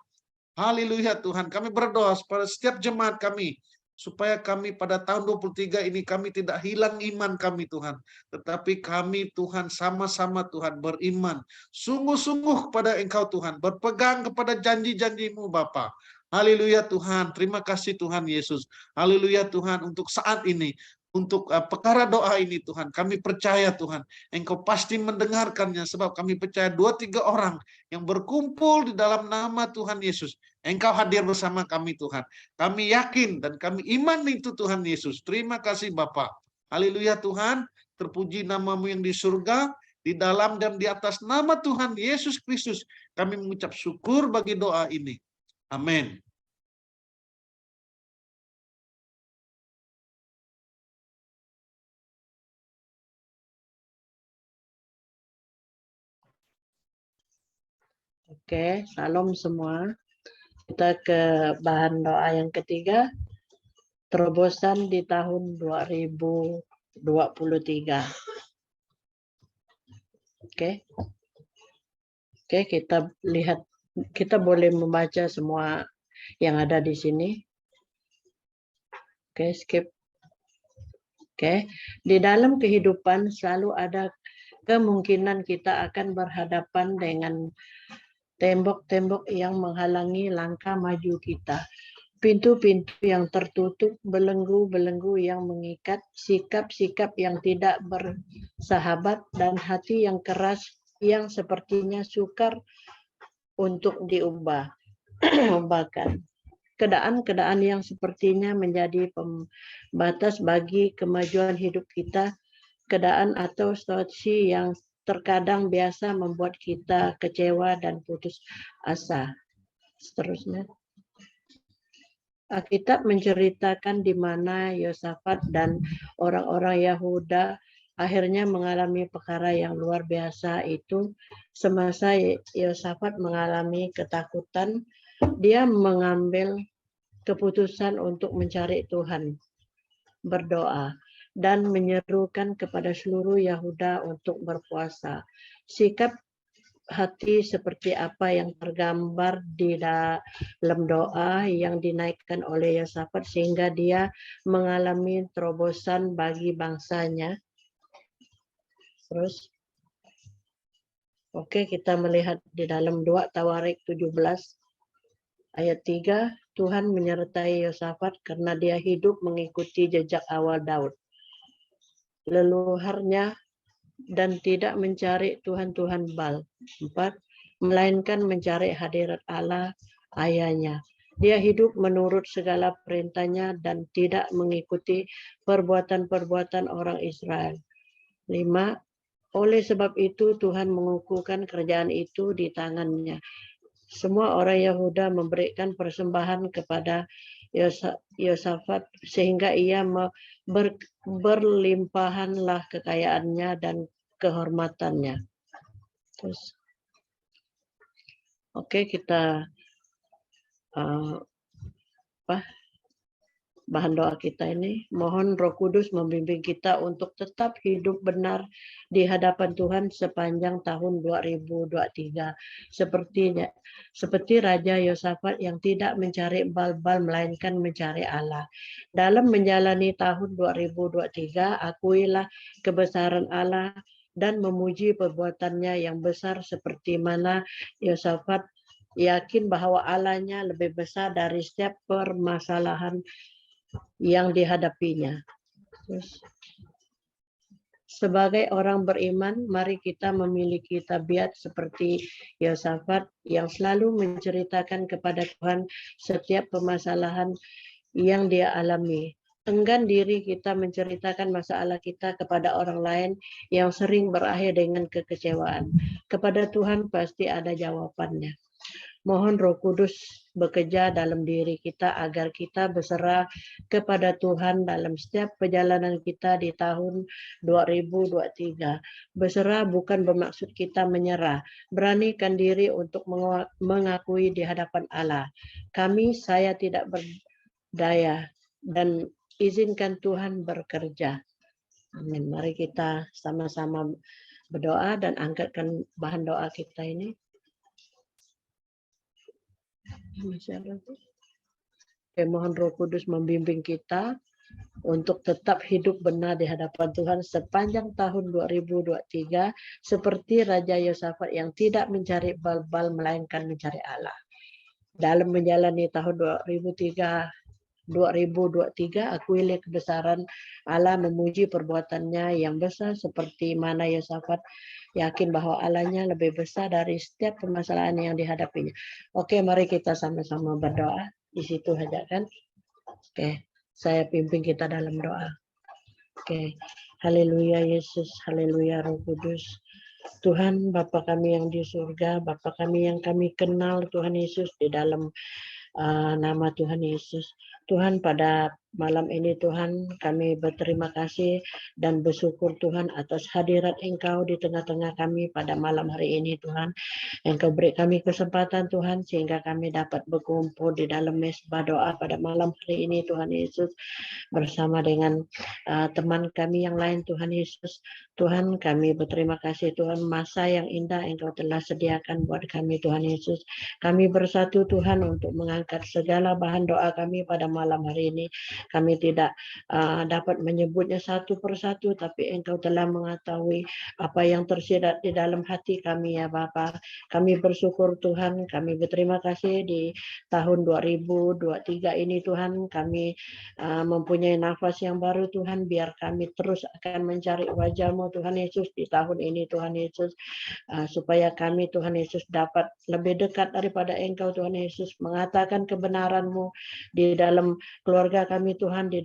Haleluya Tuhan, kami berdoa pada setiap jemaat kami supaya kami pada tahun 23 ini kami tidak hilang iman kami Tuhan, tetapi kami Tuhan sama-sama Tuhan beriman sungguh-sungguh kepada Engkau Tuhan, berpegang kepada janji-janji-Mu Bapa. Haleluya Tuhan, terima kasih Tuhan Yesus. Haleluya Tuhan, untuk saat ini, untuk perkara doa ini Tuhan, kami percaya Tuhan, Engkau pasti mendengarkannya, sebab kami percaya 2-3 orang yang berkumpul di dalam nama Tuhan Yesus, Engkau hadir bersama kami Tuhan. Kami yakin dan kami iman itu Tuhan Yesus. Terima kasih Bapa. Haleluya Tuhan, terpuji nama-Mu yang di surga, di dalam dan di atas nama Tuhan Yesus Kristus, kami mengucap syukur bagi doa ini. Amin. Oke, salam semua. Kita ke bahan doa yang ketiga, terobosan di tahun 2023. Oke. Oke, kita lihat, kita boleh membaca semua yang ada di sini. Oke, skip. Oke, di dalam kehidupan selalu ada kemungkinan kita akan berhadapan dengan tembok-tembok yang menghalangi langkah maju kita. Pintu-pintu yang tertutup, belenggu-belenggu yang mengikat, sikap-sikap yang tidak bersahabat, dan hati yang keras yang sepertinya sukar untuk diubahkan. Keadaan-keadaan yang sepertinya menjadi pembatas bagi kemajuan hidup kita, keadaan atau situasi yang terkadang biasa membuat kita kecewa dan putus asa. Seterusnya, Alkitab menceritakan di mana Yosafat dan orang-orang Yahuda akhirnya mengalami perkara yang luar biasa itu. Semasa Yosafat mengalami ketakutan, dia mengambil keputusan untuk mencari Tuhan, berdoa. dan menyerukan kepada seluruh Yahuda untuk berpuasa. Sikap hati seperti apa yang tergambar di dalam doa yang dinaikkan oleh Yosafat sehingga dia mengalami terobosan bagi bangsanya. Terus, oke, kita melihat di dalam 2 Tawarik 17 ayat 3, Tuhan menyertai Yosafat karena dia hidup mengikuti jejak awal Daud, leluhurnya, dan tidak mencari Tuhan-Tuhan Baal. 4, melainkan mencari hadirat Allah ayahnya. Dia hidup menurut segala perintahnya dan tidak mengikuti perbuatan-perbuatan orang Israel. 5, oleh sebab itu Tuhan mengukuhkan kerjaan itu di tangannya. Semua orang Yahuda memberikan persembahan kepada Yosafat sehingga ia berlimpahanlah kekayaannya dan kehormatannya. Terus, oke, kita bahan doa kita ini, mohon Roh Kudus membimbing kita untuk tetap hidup benar di hadapan Tuhan sepanjang tahun 2023. Seperti Raja Yosafat yang tidak mencari Baal-Baal melainkan mencari Allah. Dalam menjalani tahun 2023, akuilah kebesaran Allah dan memuji perbuatannya yang besar seperti mana Yosafat yakin bahwa Allahnya lebih besar dari setiap permasalahan yang dihadapinya. Terus, sebagai orang beriman, mari kita memiliki tabiat seperti Yosafat yang selalu menceritakan kepada Tuhan setiap permasalahan yang dia alami. Enggan diri kita menceritakan masalah kita kepada orang lain yang sering berakhir dengan kekecewaan. Kepada Tuhan pasti ada jawabannya. Mohon Roh Kudus bekerja dalam diri kita agar kita berserah kepada Tuhan dalam setiap perjalanan kita di tahun 2023. Berserah bukan bermaksud kita menyerah. Beranikan diri untuk mengakui di hadapan Allah, saya tidak berdaya, dan izinkan Tuhan bekerja. Amin. Mari kita sama-sama berdoa dan angkatkan bahan doa kita ini. Mohon Roh Kudus membimbing kita untuk tetap hidup benar di hadapan Tuhan sepanjang tahun 2023 seperti Raja Yosafat yang tidak mencari Baal-Baal melainkan mencari Allah. Dalam menjalani tahun 2023, akuilah kebesaran Allah, memuji perbuatannya yang besar seperti mana Yosafat yakin bahwa Allahnya lebih besar dari setiap permasalahan yang dihadapinya. Oke, mari kita sama-sama berdoa. Di situ saja kan. Oke, saya pimpin kita dalam doa. Oke, haleluya Yesus, haleluya Roh Kudus. Tuhan Bapa kami yang di surga, Bapa kami yang kami kenal Tuhan Yesus di dalam nama Tuhan Yesus. Tuhan, pada malam ini Tuhan kami berterima kasih dan bersyukur Tuhan atas hadirat Engkau di tengah-tengah kami pada malam hari ini Tuhan. Engkau beri kami kesempatan Tuhan sehingga kami dapat berkumpul di dalam mezbah doa pada malam hari ini Tuhan Yesus bersama dengan teman kami yang lain Tuhan Yesus. Tuhan, kami berterima kasih Tuhan, masa yang indah Engkau telah sediakan buat kami Tuhan Yesus. Kami bersatu Tuhan untuk mengangkat segala bahan doa kami pada malam hari ini. Kami tidak dapat menyebutnya satu persatu, tapi Engkau telah mengetahui apa yang tersirat di dalam hati kami ya Bapa. Kami bersyukur Tuhan, kami berterima kasih di tahun 2023 ini Tuhan, kami mempunyai nafas yang baru Tuhan, biar kami terus akan mencari wajah-Mu Tuhan Yesus di tahun ini Tuhan Yesus, supaya kami Tuhan Yesus dapat lebih dekat daripada Engkau Tuhan Yesus, mengatakan kebenaran-Mu di dalam keluarga kami Tuhan, di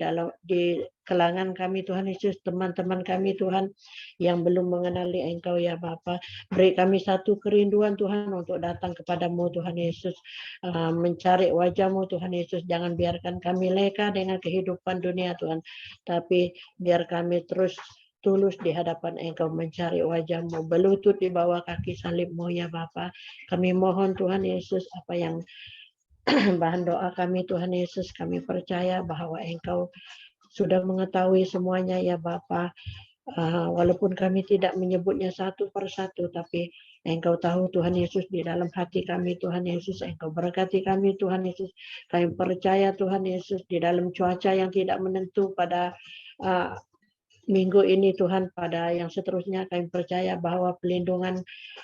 kalangan kami Tuhan Yesus, teman-teman kami Tuhan yang belum mengenali Engkau ya Bapa. Beri kami satu kerinduan Tuhan untuk datang kepadamu Tuhan Yesus, mencari wajah-Mu Tuhan Yesus. Jangan biarkan kami leka dengan kehidupan dunia Tuhan, tapi biar kami terus tulus di hadapan Engkau mencari wajah-Mu, berlutut di bawah kaki salib-Mu ya Bapa. Kami mohon Tuhan Yesus, apa yang bahan doa kami Tuhan Yesus, kami percaya bahwa Engkau sudah mengetahui semuanya ya Bapa. Walaupun kami tidak menyebutnya satu persatu, tapi Engkau tahu Tuhan Yesus di dalam hati kami Tuhan Yesus. Engkau berkati kami Tuhan Yesus. Kami percaya Tuhan Yesus di dalam cuaca yang tidak menentu pada minggu ini Tuhan, pada yang seterusnya kami percaya bahwa pelindungan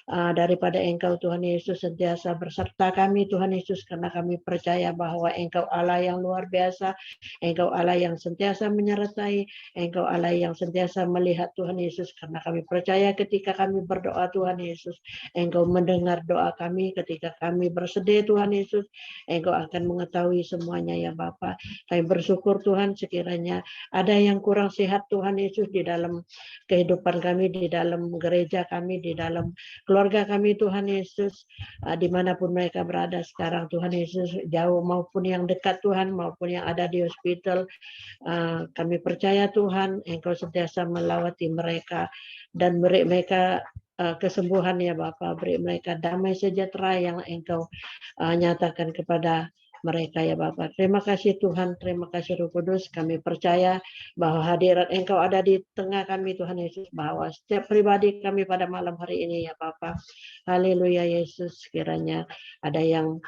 daripada Engkau Tuhan Yesus sentiasa berserta kami Tuhan Yesus, karena kami percaya bahwa Engkau Allah yang luar biasa, Engkau Allah yang sentiasa menyertai, Engkau Allah yang sentiasa melihat Tuhan Yesus, karena kami percaya ketika kami berdoa Tuhan Yesus, Engkau mendengar doa kami. Ketika kami bersedih Tuhan Yesus, Engkau akan mengetahui semuanya ya Bapa. Kami bersyukur Tuhan, sekiranya ada yang kurang sehat Tuhan Yesus di dalam kehidupan kami, di dalam gereja kami, di dalam keluarga kami Tuhan Yesus, dimanapun mereka berada sekarang Tuhan Yesus, jauh maupun yang dekat Tuhan, maupun yang ada di hospital, kami percaya Tuhan Engkau sentiasa melawati mereka dan beri mereka kesembuhan ya Bapa, beri mereka damai sejahtera yang Engkau nyatakan kepada mereka ya Bapa. Terima kasih Tuhan, terima kasih Roh Kudus. Kami percaya bahwa hadirat Engkau ada di tengah kami Tuhan Yesus, bahwa setiap pribadi kami pada malam hari ini ya Bapa. Haleluya Yesus, kiranya ada yang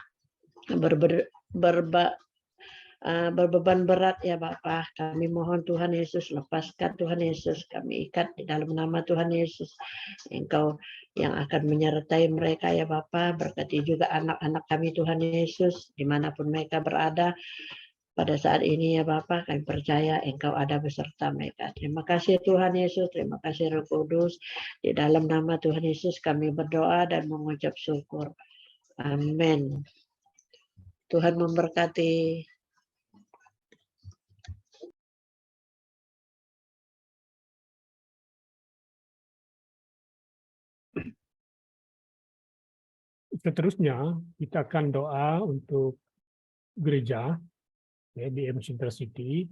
berbeban berat ya Bapa. Kami mohon Tuhan Yesus, lepaskan Tuhan Yesus, kami ikat di dalam nama Tuhan Yesus. Engkau yang akan menyertai mereka ya Bapa. Berkati juga anak-anak kami Tuhan Yesus, dimanapun mereka berada pada saat ini ya Bapa. Kami percaya Engkau ada beserta mereka. Terima kasih Tuhan Yesus, terima kasih Roh Kudus. Di dalam nama Tuhan Yesus kami berdoa dan mengucap syukur. Amin. Tuhan memberkati. Seterusnya kita akan doa untuk gereja ya, BM Center City,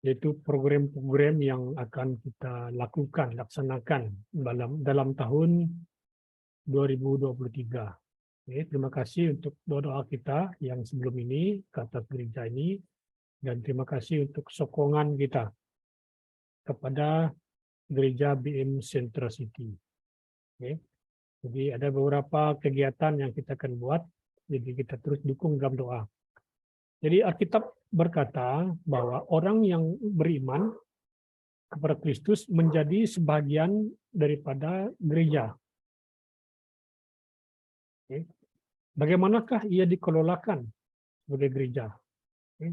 yaitu program-program yang akan kita laksanakan dalam tahun 2023. Ya, terima kasih untuk doa-doa kita yang sebelum ini ke atas gereja ini, dan terima kasih untuk sokongan kita kepada gereja BM Center City. Ya. Jadi ada beberapa kegiatan yang kita akan buat, jadi kita terus dukung dalam doa. Jadi Alkitab berkata bahwa orang yang beriman kepada Kristus menjadi sebagian daripada gereja. Oke. Bagaimanakah ia dikelolakan sebagai gereja? Oke.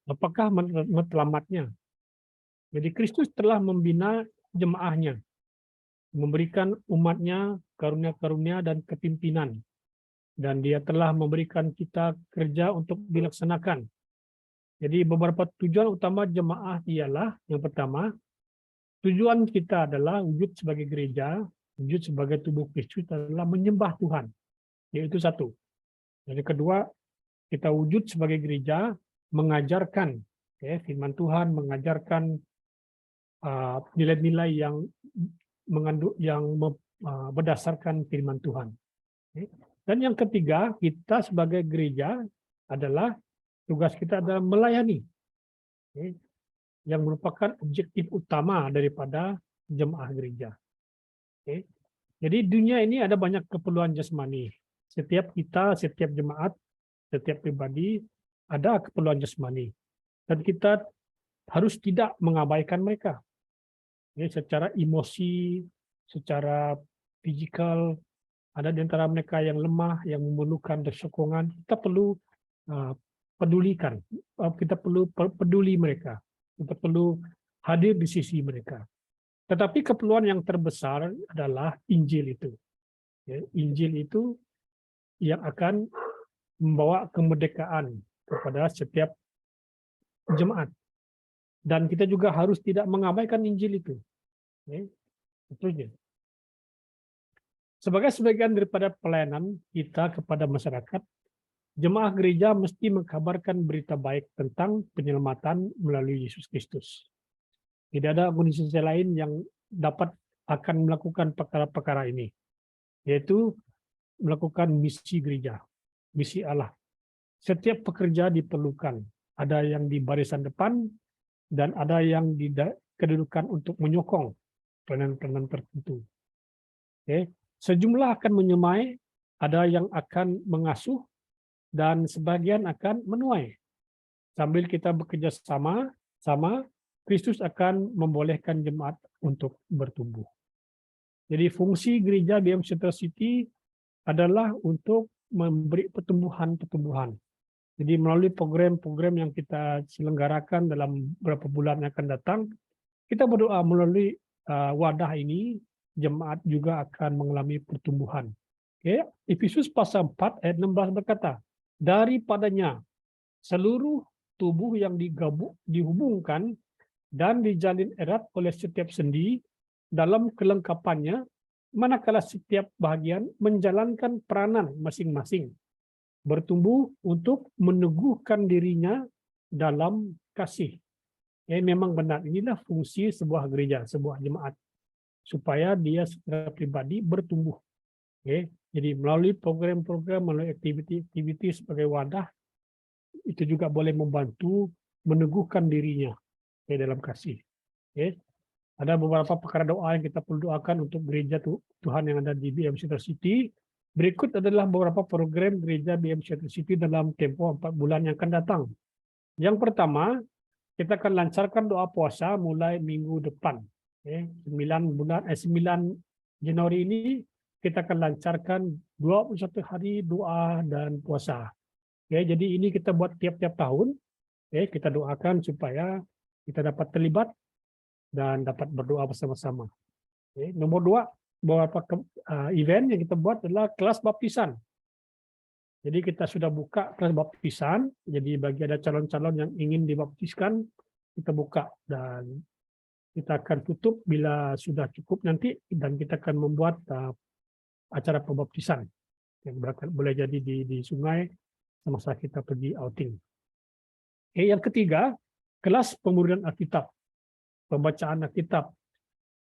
Apakah matlamatnya? Jadi Kristus telah membina jemaahnya, memberikan umatnya karunia-karunia dan kepimpinan. Dan dia telah memberikan kita kerja untuk dilaksanakan. Jadi beberapa tujuan utama jemaah ialah, yang pertama, tujuan kita adalah wujud sebagai gereja, wujud sebagai tubuh Kristus adalah menyembah Tuhan. Yaitu satu. Dan yang kedua, kita wujud sebagai gereja mengajarkan firman Tuhan, mengajarkan nilai-nilai yang berdasarkan firman Tuhan. Dan yang ketiga, kita sebagai gereja adalah tugas kita adalah melayani, yang merupakan objektif utama daripada jemaah gereja. Jadi dunia ini ada banyak keperluan jasmani. Setiap kita, setiap jemaat, setiap pribadi ada keperluan jasmani, dan kita harus tidak mengabaikan mereka. Secara emosi, secara fisikal, ada di antara mereka yang lemah, yang memerlukan sokongan. Kita perlu pedulikan, kita perlu peduli mereka, kita perlu hadir di sisi mereka. Tetapi keperluan yang terbesar adalah Injil itu. Injil itu yang akan membawa kemerdekaan kepada setiap jemaat. Dan kita juga harus tidak mengabaikan Injil itu. Tentunya. Sebagai sebagian daripada pelayanan kita kepada masyarakat, jemaah gereja mesti mengkabarkan berita baik tentang penyelamatan melalui Yesus Kristus. Tidak ada organisasi lain yang dapat akan melakukan perkara-perkara ini, yaitu melakukan misi gereja, misi Allah. Setiap pekerja diperlukan. Ada yang di barisan depan, dan ada yang kedudukan untuk menyokong peranan-peranan tertentu. Oke. Sejumlah akan menyemai, ada yang akan mengasuh, dan sebagian akan menuai. Sambil kita bekerja sama, Kristus akan membolehkan jemaat untuk bertumbuh. Jadi fungsi gereja BM Central City adalah untuk memberi pertumbuhan. Jadi melalui program-program yang kita selenggarakan dalam beberapa bulan yang akan datang, kita berdoa melalui wadah ini, jemaat juga akan mengalami pertumbuhan. Okay. Efesus pasal 4 ayat 16 berkata, daripadanya seluruh tubuh yang dihubungkan dan dijalin erat oleh setiap sendi dalam kelengkapannya, manakala setiap bahagian menjalankan peranan masing-masing, bertumbuh untuk meneguhkan dirinya dalam kasih. Memang benar, inilah fungsi sebuah gereja, sebuah jemaat, supaya dia secara pribadi bertumbuh. Jadi melalui program-program, melalui aktiviti sebagai wadah, itu juga boleh membantu meneguhkan dirinya dalam kasih. Ada beberapa perkara doa yang kita perlu doakan untuk gereja Tuhan yang ada di BM Central City. Berikut adalah beberapa program gereja BM Central City dalam tempoh 4 bulan yang akan datang. Yang pertama, kita akan lancarkan doa puasa mulai minggu depan. 9 Januari ini kita akan lancarkan 21 hari doa dan puasa. Jadi ini kita buat tiap-tiap tahun. Kita doakan supaya kita dapat terlibat dan dapat berdoa bersama-sama. Nomor 2, beberapa event yang kita buat adalah kelas baptisan. Jadi kita sudah buka kelas baptisan. Jadi bagi ada calon-calon yang ingin dibaptiskan, kita buka dan kita akan tutup bila sudah cukup nanti, dan kita akan membuat acara pembaptisan yang boleh jadi di sungai semasa kita pergi outing. Yang ketiga, kelas pemuridan Alkitab, pembacaan Alkitab,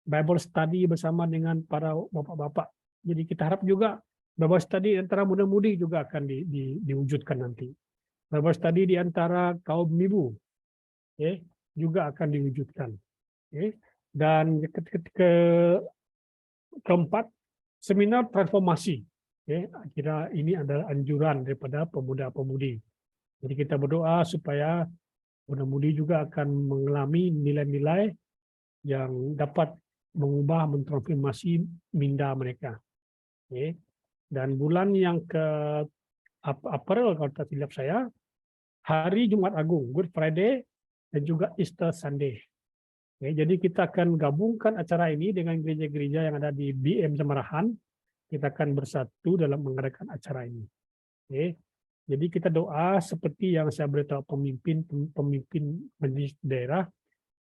Bible study bersama dengan para bapak-bapak. Jadi kita harap juga Bible study antara muda-mudi juga akan diwujudkan nanti. Bible study di antara kaum ibu juga akan diwujudkan. Dan keempat, seminar transformasi. Akhirnya ini adalah anjuran daripada pemuda-pemudi. Jadi kita berdoa supaya muda-mudi juga akan mengalami nilai-nilai yang dapat mengubah, mentransformasi minda mereka. Dan bulan yang ke April, kalau tak silap saya, hari Jumat Agung, Good Friday, dan juga Easter Sunday. Jadi kita akan gabungkan acara ini dengan gereja-gereja yang ada di BM Jamarahan. Kita akan bersatu dalam mengadakan acara ini. Jadi kita doa seperti yang saya beritahu pemimpin majelis daerah.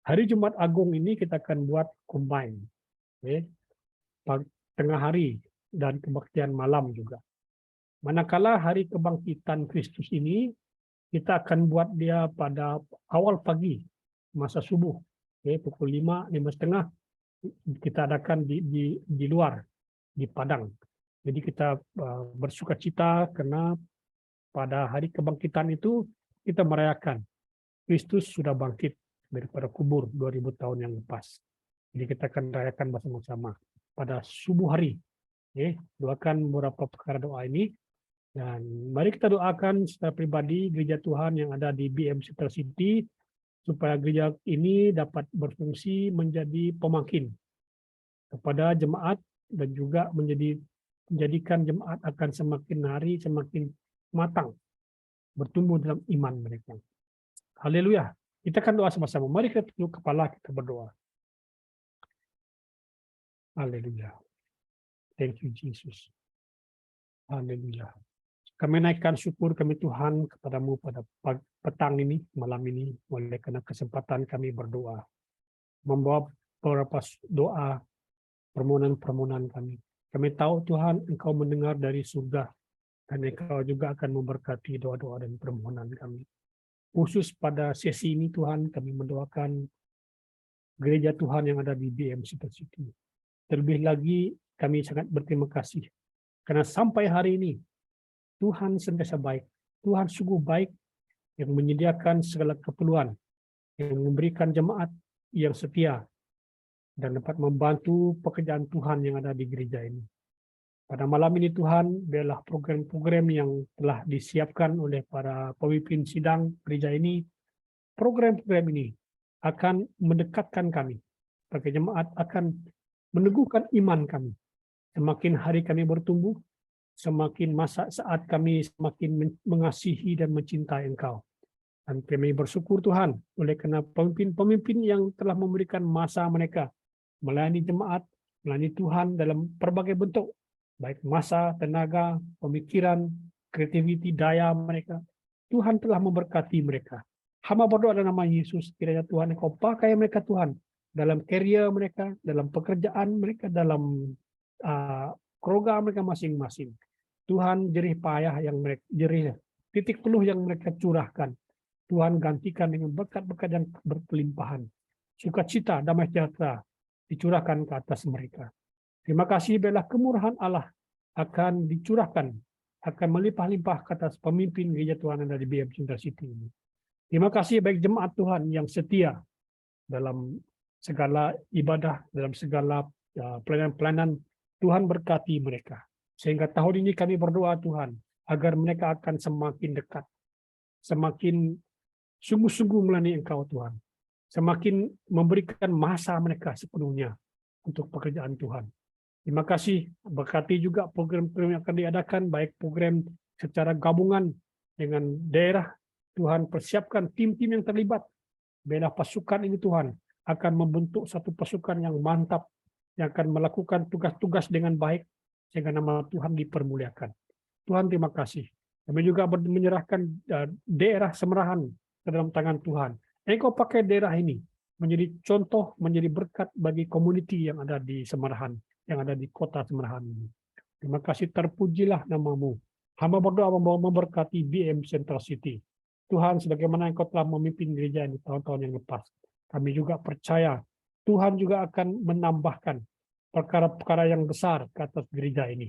Hari Jumat Agung ini kita akan buat combine. Tengah hari dan kebaktian malam juga. Manakala hari kebangkitan Kristus ini, kita akan buat dia pada awal pagi, masa subuh. Pukul 5, 5:30 kita adakan di luar, di padang. Jadi kita bersukacita karena pada hari kebangkitan itu kita merayakan Kristus sudah bangkit daripada kubur 2000 tahun yang lepas. Jadi kita akan rayakan bersama-sama pada subuh hari. Doakan beberapa perkara doa ini, dan mari kita doakan secara pribadi gereja Tuhan yang ada di BM Central City supaya gereja ini dapat berfungsi menjadi pemakin kepada jemaat dan juga menjadikan jemaat akan semakin hari semakin matang, bertumbuh dalam iman mereka. Haleluya. Kita akan doa sama-sama. Mari kita tunduk kepala, kita berdoa. Haleluya. Thank you, Jesus. Haleluya. Kami naikkan syukur kami Tuhan kepadamu pada petang ini, malam ini, oleh karena kesempatan kami berdoa. Membawa beberapa doa, permohonan-permohonan kami. Kami tahu Tuhan, Engkau mendengar dari surga, dan Engkau juga akan memberkati doa-doa dan permohonan kami. Khusus pada sesi ini Tuhan, kami mendoakan gereja Tuhan yang ada di BM Central City. Terlebih lagi, kami sangat berterima kasih, karena sampai hari ini, Tuhan sentiasa baik. Tuhan sungguh baik yang menyediakan segala keperluan yang memberikan jemaat yang setia dan dapat membantu pekerjaan Tuhan yang ada di gereja ini. Pada malam ini Tuhan, biarlah program-program yang telah disiapkan oleh para pemimpin sidang gereja ini, program-program ini akan mendekatkan kami sebagai jemaat, akan meneguhkan iman kami. Semakin hari kami bertumbuh, semakin masa saat kami semakin mengasihi dan mencintai Engkau. Dan kami bersyukur Tuhan oleh karena pemimpin-pemimpin yang telah memberikan masa mereka melayani jemaat, melayani Tuhan dalam berbagai bentuk, baik masa, tenaga, pemikiran, kreativiti, daya mereka. Tuhan telah memberkati mereka. Hamba berdoa dalam nama Yesus, kiranya Tuhan Engkau pakai mereka Tuhan dalam karier mereka, dalam pekerjaan mereka, dalam program mereka masing-masing. Tuhan jerih payah yang mereka, jerih titik peluh yang mereka curahkan, Tuhan gantikan dengan berkat-berkat yang berkelimpahan. Sukacita, damai sejahtera dicurahkan ke atas mereka. Terima kasih biarlah kemurahan Allah akan dicurahkan, akan melimpah-limpah ke atas pemimpin gereja Tuhan yang ada di BM Central City ini. Terima kasih baik jemaat Tuhan yang setia dalam segala ibadah, dalam segala pelayanan-pelayanan. Tuhan berkati mereka. Sehingga tahun ini kami berdoa Tuhan, agar mereka akan semakin dekat, semakin sungguh-sungguh melayani Engkau Tuhan, semakin memberikan masa mereka sepenuhnya untuk pekerjaan Tuhan. Terima kasih, berkati juga program-program yang akan diadakan, baik program secara gabungan dengan daerah. Tuhan persiapkan tim-tim yang terlibat. Biarlah pasukan ini Tuhan akan membentuk satu pasukan yang mantap, yang akan melakukan tugas-tugas dengan baik, sehingga nama Tuhan dipermuliakan. Tuhan terima kasih. Kami juga menyerahkan daerah Semerahan ke dalam tangan Tuhan. Engkau pakai daerah ini menjadi contoh, menjadi berkat bagi komuniti yang ada di Semerahan, yang ada di kota Semerahan ini. Terima kasih, terpujilah namamu. Hamba berdoa memberkati BM Central City. Tuhan, sebagaimana Engkau telah memimpin gereja ini tahun-tahun yang lepas, kami juga percaya Tuhan juga akan menambahkan perkara-perkara yang besar ke atas gereja ini.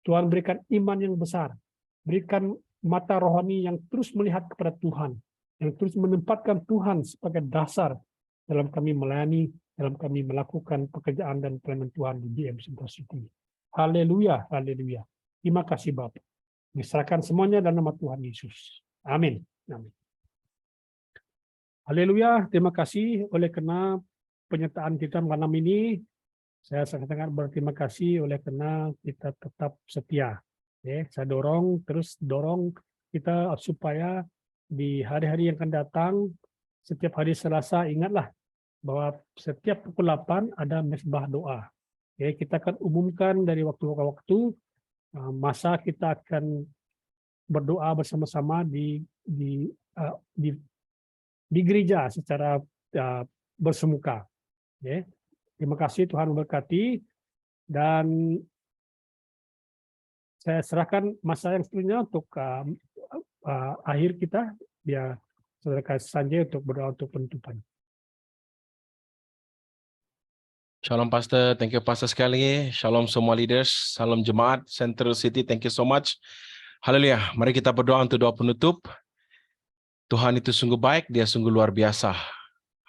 Tuhan berikan iman yang besar, berikan mata rohani yang terus melihat kepada Tuhan, yang terus menempatkan Tuhan sebagai dasar dalam kami melayani, dalam kami melakukan pekerjaan dan pelayanan Tuhan di BM Central City. Haleluya, haleluya. Terima kasih Bapa. Diserahkan semuanya dalam nama Tuhan Yesus. Amin. Amin. Haleluya, terima kasih oleh karena penyertaan kita malam ini. Saya sangat-sangat berterima kasih oleh karena kita tetap setia. Saya terus dorong kita supaya di hari-hari yang akan datang, setiap hari Selasa, ingatlah bahwa setiap pukul 8 ada mesbah doa. Kita akan umumkan dari waktu ke waktu, masa kita akan berdoa bersama-sama di gereja secara bersemuka. Terima kasih, Tuhan memberkati, dan saya serahkan masa yang seterusnya untuk akhir kita, biar saudara Sanjay untuk berdoa untuk penutupan. Shalom Pastor, thank you Pastor sekali. Shalom semua leaders, salam jemaat Central City, thank you so much. Haleluya, mari kita berdoa untuk doa penutup. Tuhan itu sungguh baik, dia sungguh luar biasa.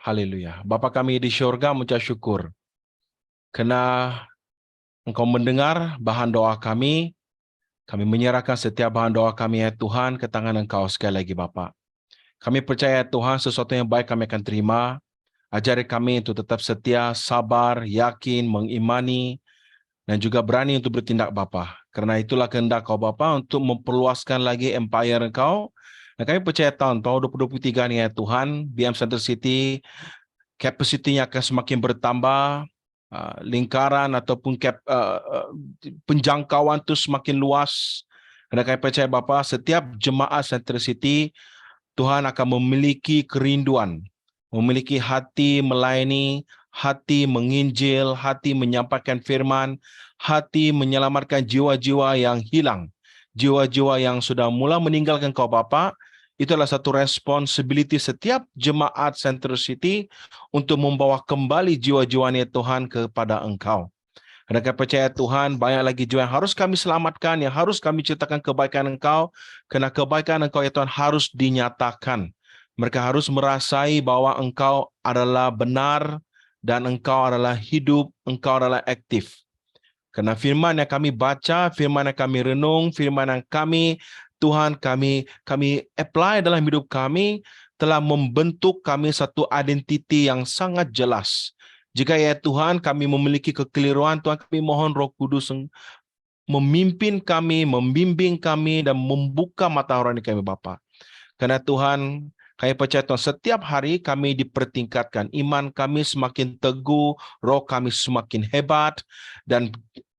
Haleluya. Bapa kami di syurga mengucap syukur karena Engkau mendengar bahan doa kami. Kami menyerahkan setiap bahan doa kami ya Tuhan ke tangan Engkau sekali lagi Bapa. Kami percaya Tuhan sesuatu yang baik kami akan terima. Ajari kami untuk tetap setia, sabar, yakin, mengimani, dan juga berani untuk bertindak Bapa. Karena itulah kehendak Kau Bapa untuk memperluaskan lagi empire Engkau. Dan kami percaya tahun 2023 ini ya Tuhan, BM Central City, kapasitinya akan semakin bertambah, lingkaran ataupun penjangkauan itu semakin luas. Karena kami percaya Bapa, setiap jemaat Central City, Tuhan akan memiliki kerinduan, memiliki hati melayani, hati menginjil, hati menyampaikan firman, hati menyelamatkan jiwa-jiwa yang hilang, jiwa-jiwa yang sudah mula meninggalkan Kau Bapa. Itulah satu responsibility setiap jemaat Central City untuk membawa kembali jiwa-jiwanya Tuhan kepada Engkau. Karena kami percaya Tuhan, banyak lagi jiwa yang harus kami selamatkan, yang harus kami ceritakan kebaikan Engkau, karena kebaikan Engkau ya Tuhan harus dinyatakan. Mereka harus merasai bahwa Engkau adalah benar dan Engkau adalah hidup, Engkau adalah aktif. Karena firman yang kami baca, firman yang kami renung, firman yang Tuhan kami apply dalam hidup kami telah membentuk kami satu identiti yang sangat jelas. Jika ya Tuhan kami memiliki kekeliruan, Tuhan kami mohon Roh Kudus memimpin kami, membimbing kami, dan membuka mata rohani kami Bapa. Karena Tuhan, kami percaya Tuhan, setiap hari kami dipertingkatkan, iman kami semakin teguh, roh kami semakin hebat, dan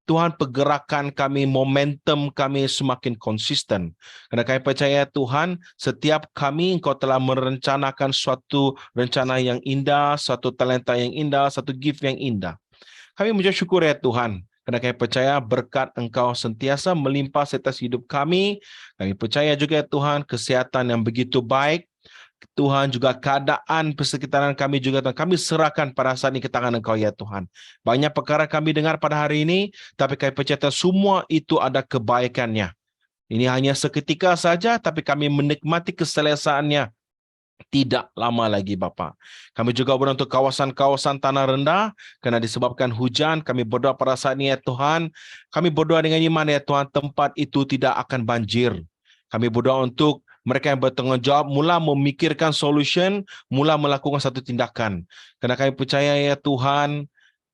Tuhan pergerakan kami, momentum kami semakin konsisten. Karena kami percaya Tuhan, setiap kami Engkau telah merencanakan suatu rencana yang indah, suatu talenta yang indah, satu gift yang indah. Kami mengucap syukur ya Tuhan, karena kami percaya berkat Engkau sentiasa melimpah atas hidup kami. Kami percaya juga ya Tuhan, kesehatan yang begitu baik. Tuhan juga keadaan persekitaran kami juga Tuhan, kami serahkan pada saat ini ke tangan Engkau ya Tuhan. Banyak perkara kami dengar pada hari ini, tapi kami percaya semua itu ada kebaikannya. Ini hanya seketika saja, tapi kami menikmati keselesaannya tidak lama lagi Bapa. Kami juga berdoa untuk kawasan-kawasan tanah rendah, karena disebabkan hujan, kami berdoa pada saat ini ya Tuhan, kami berdoa dengan iman ya Tuhan, tempat itu tidak akan banjir. Kami berdoa untuk mereka yang bertanggung jawab mula memikirkan solution, mula melakukan satu tindakan. Karena kami percaya ya Tuhan,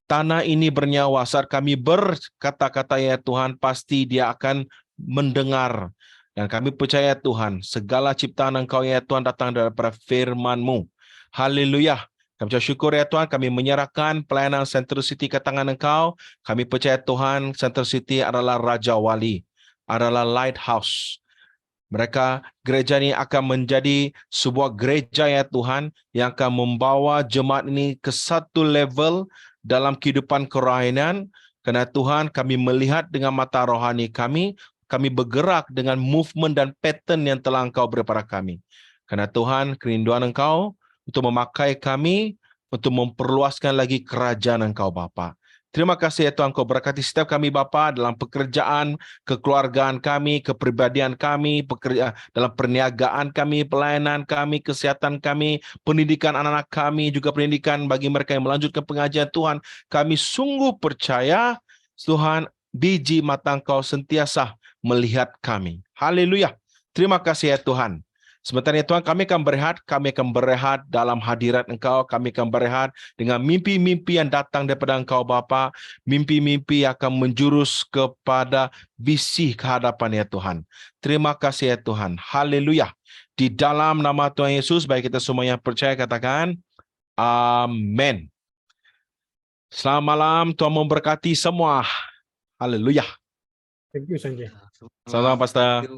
tanah ini bernyawa. Saat kami berkata-kata ya Tuhan, pasti dia akan mendengar. Dan kami percaya Tuhan, segala ciptaan Engkau ya Tuhan datang daripada firman-Mu. Haleluya. Kami ucap syukur ya Tuhan, kami menyerahkan pelayanan Central City ke tangan Engkau. Kami percaya Tuhan, Central City adalah Raja Wali, adalah lighthouse. Mereka, gereja ini akan menjadi sebuah gereja ya Tuhan, yang akan membawa jemaat ini ke satu level dalam kehidupan kerohanian. Karena Tuhan, kami melihat dengan mata rohani kami bergerak dengan movement dan pattern yang telah Engkau beri pada kami. Karena Tuhan, kerinduan Engkau untuk memakai kami, untuk memperluaskan lagi kerajaan Engkau Bapa. Terima kasih ya Tuhan, Kau berkati setiap kami Bapa dalam pekerjaan, kekeluargaan kami, kepribadian kami, dalam perniagaan kami, pelayanan kami, kesehatan kami, pendidikan anak-anak kami, juga pendidikan bagi mereka yang melanjutkan pengajian Tuhan. Kami sungguh percaya Tuhan, biji mata Engkau sentiasa melihat kami. Haleluya. Terima kasih ya Tuhan. Sementara itu Tuhan, kami akan berehat dalam hadirat Engkau, kami akan berehat dengan mimpi-mimpi yang datang daripada Engkau Bapa, mimpi-mimpi yang akan menjurus kepada visi kehadapan ya Tuhan. Terima kasih ya Tuhan. Haleluya. Di dalam nama Tuhan Yesus, baik kita semua yang percaya katakan, amin. Selamat malam, Tuhan memberkati semua. Haleluya. Thank you Sanjay. Selamat malam, Pastor.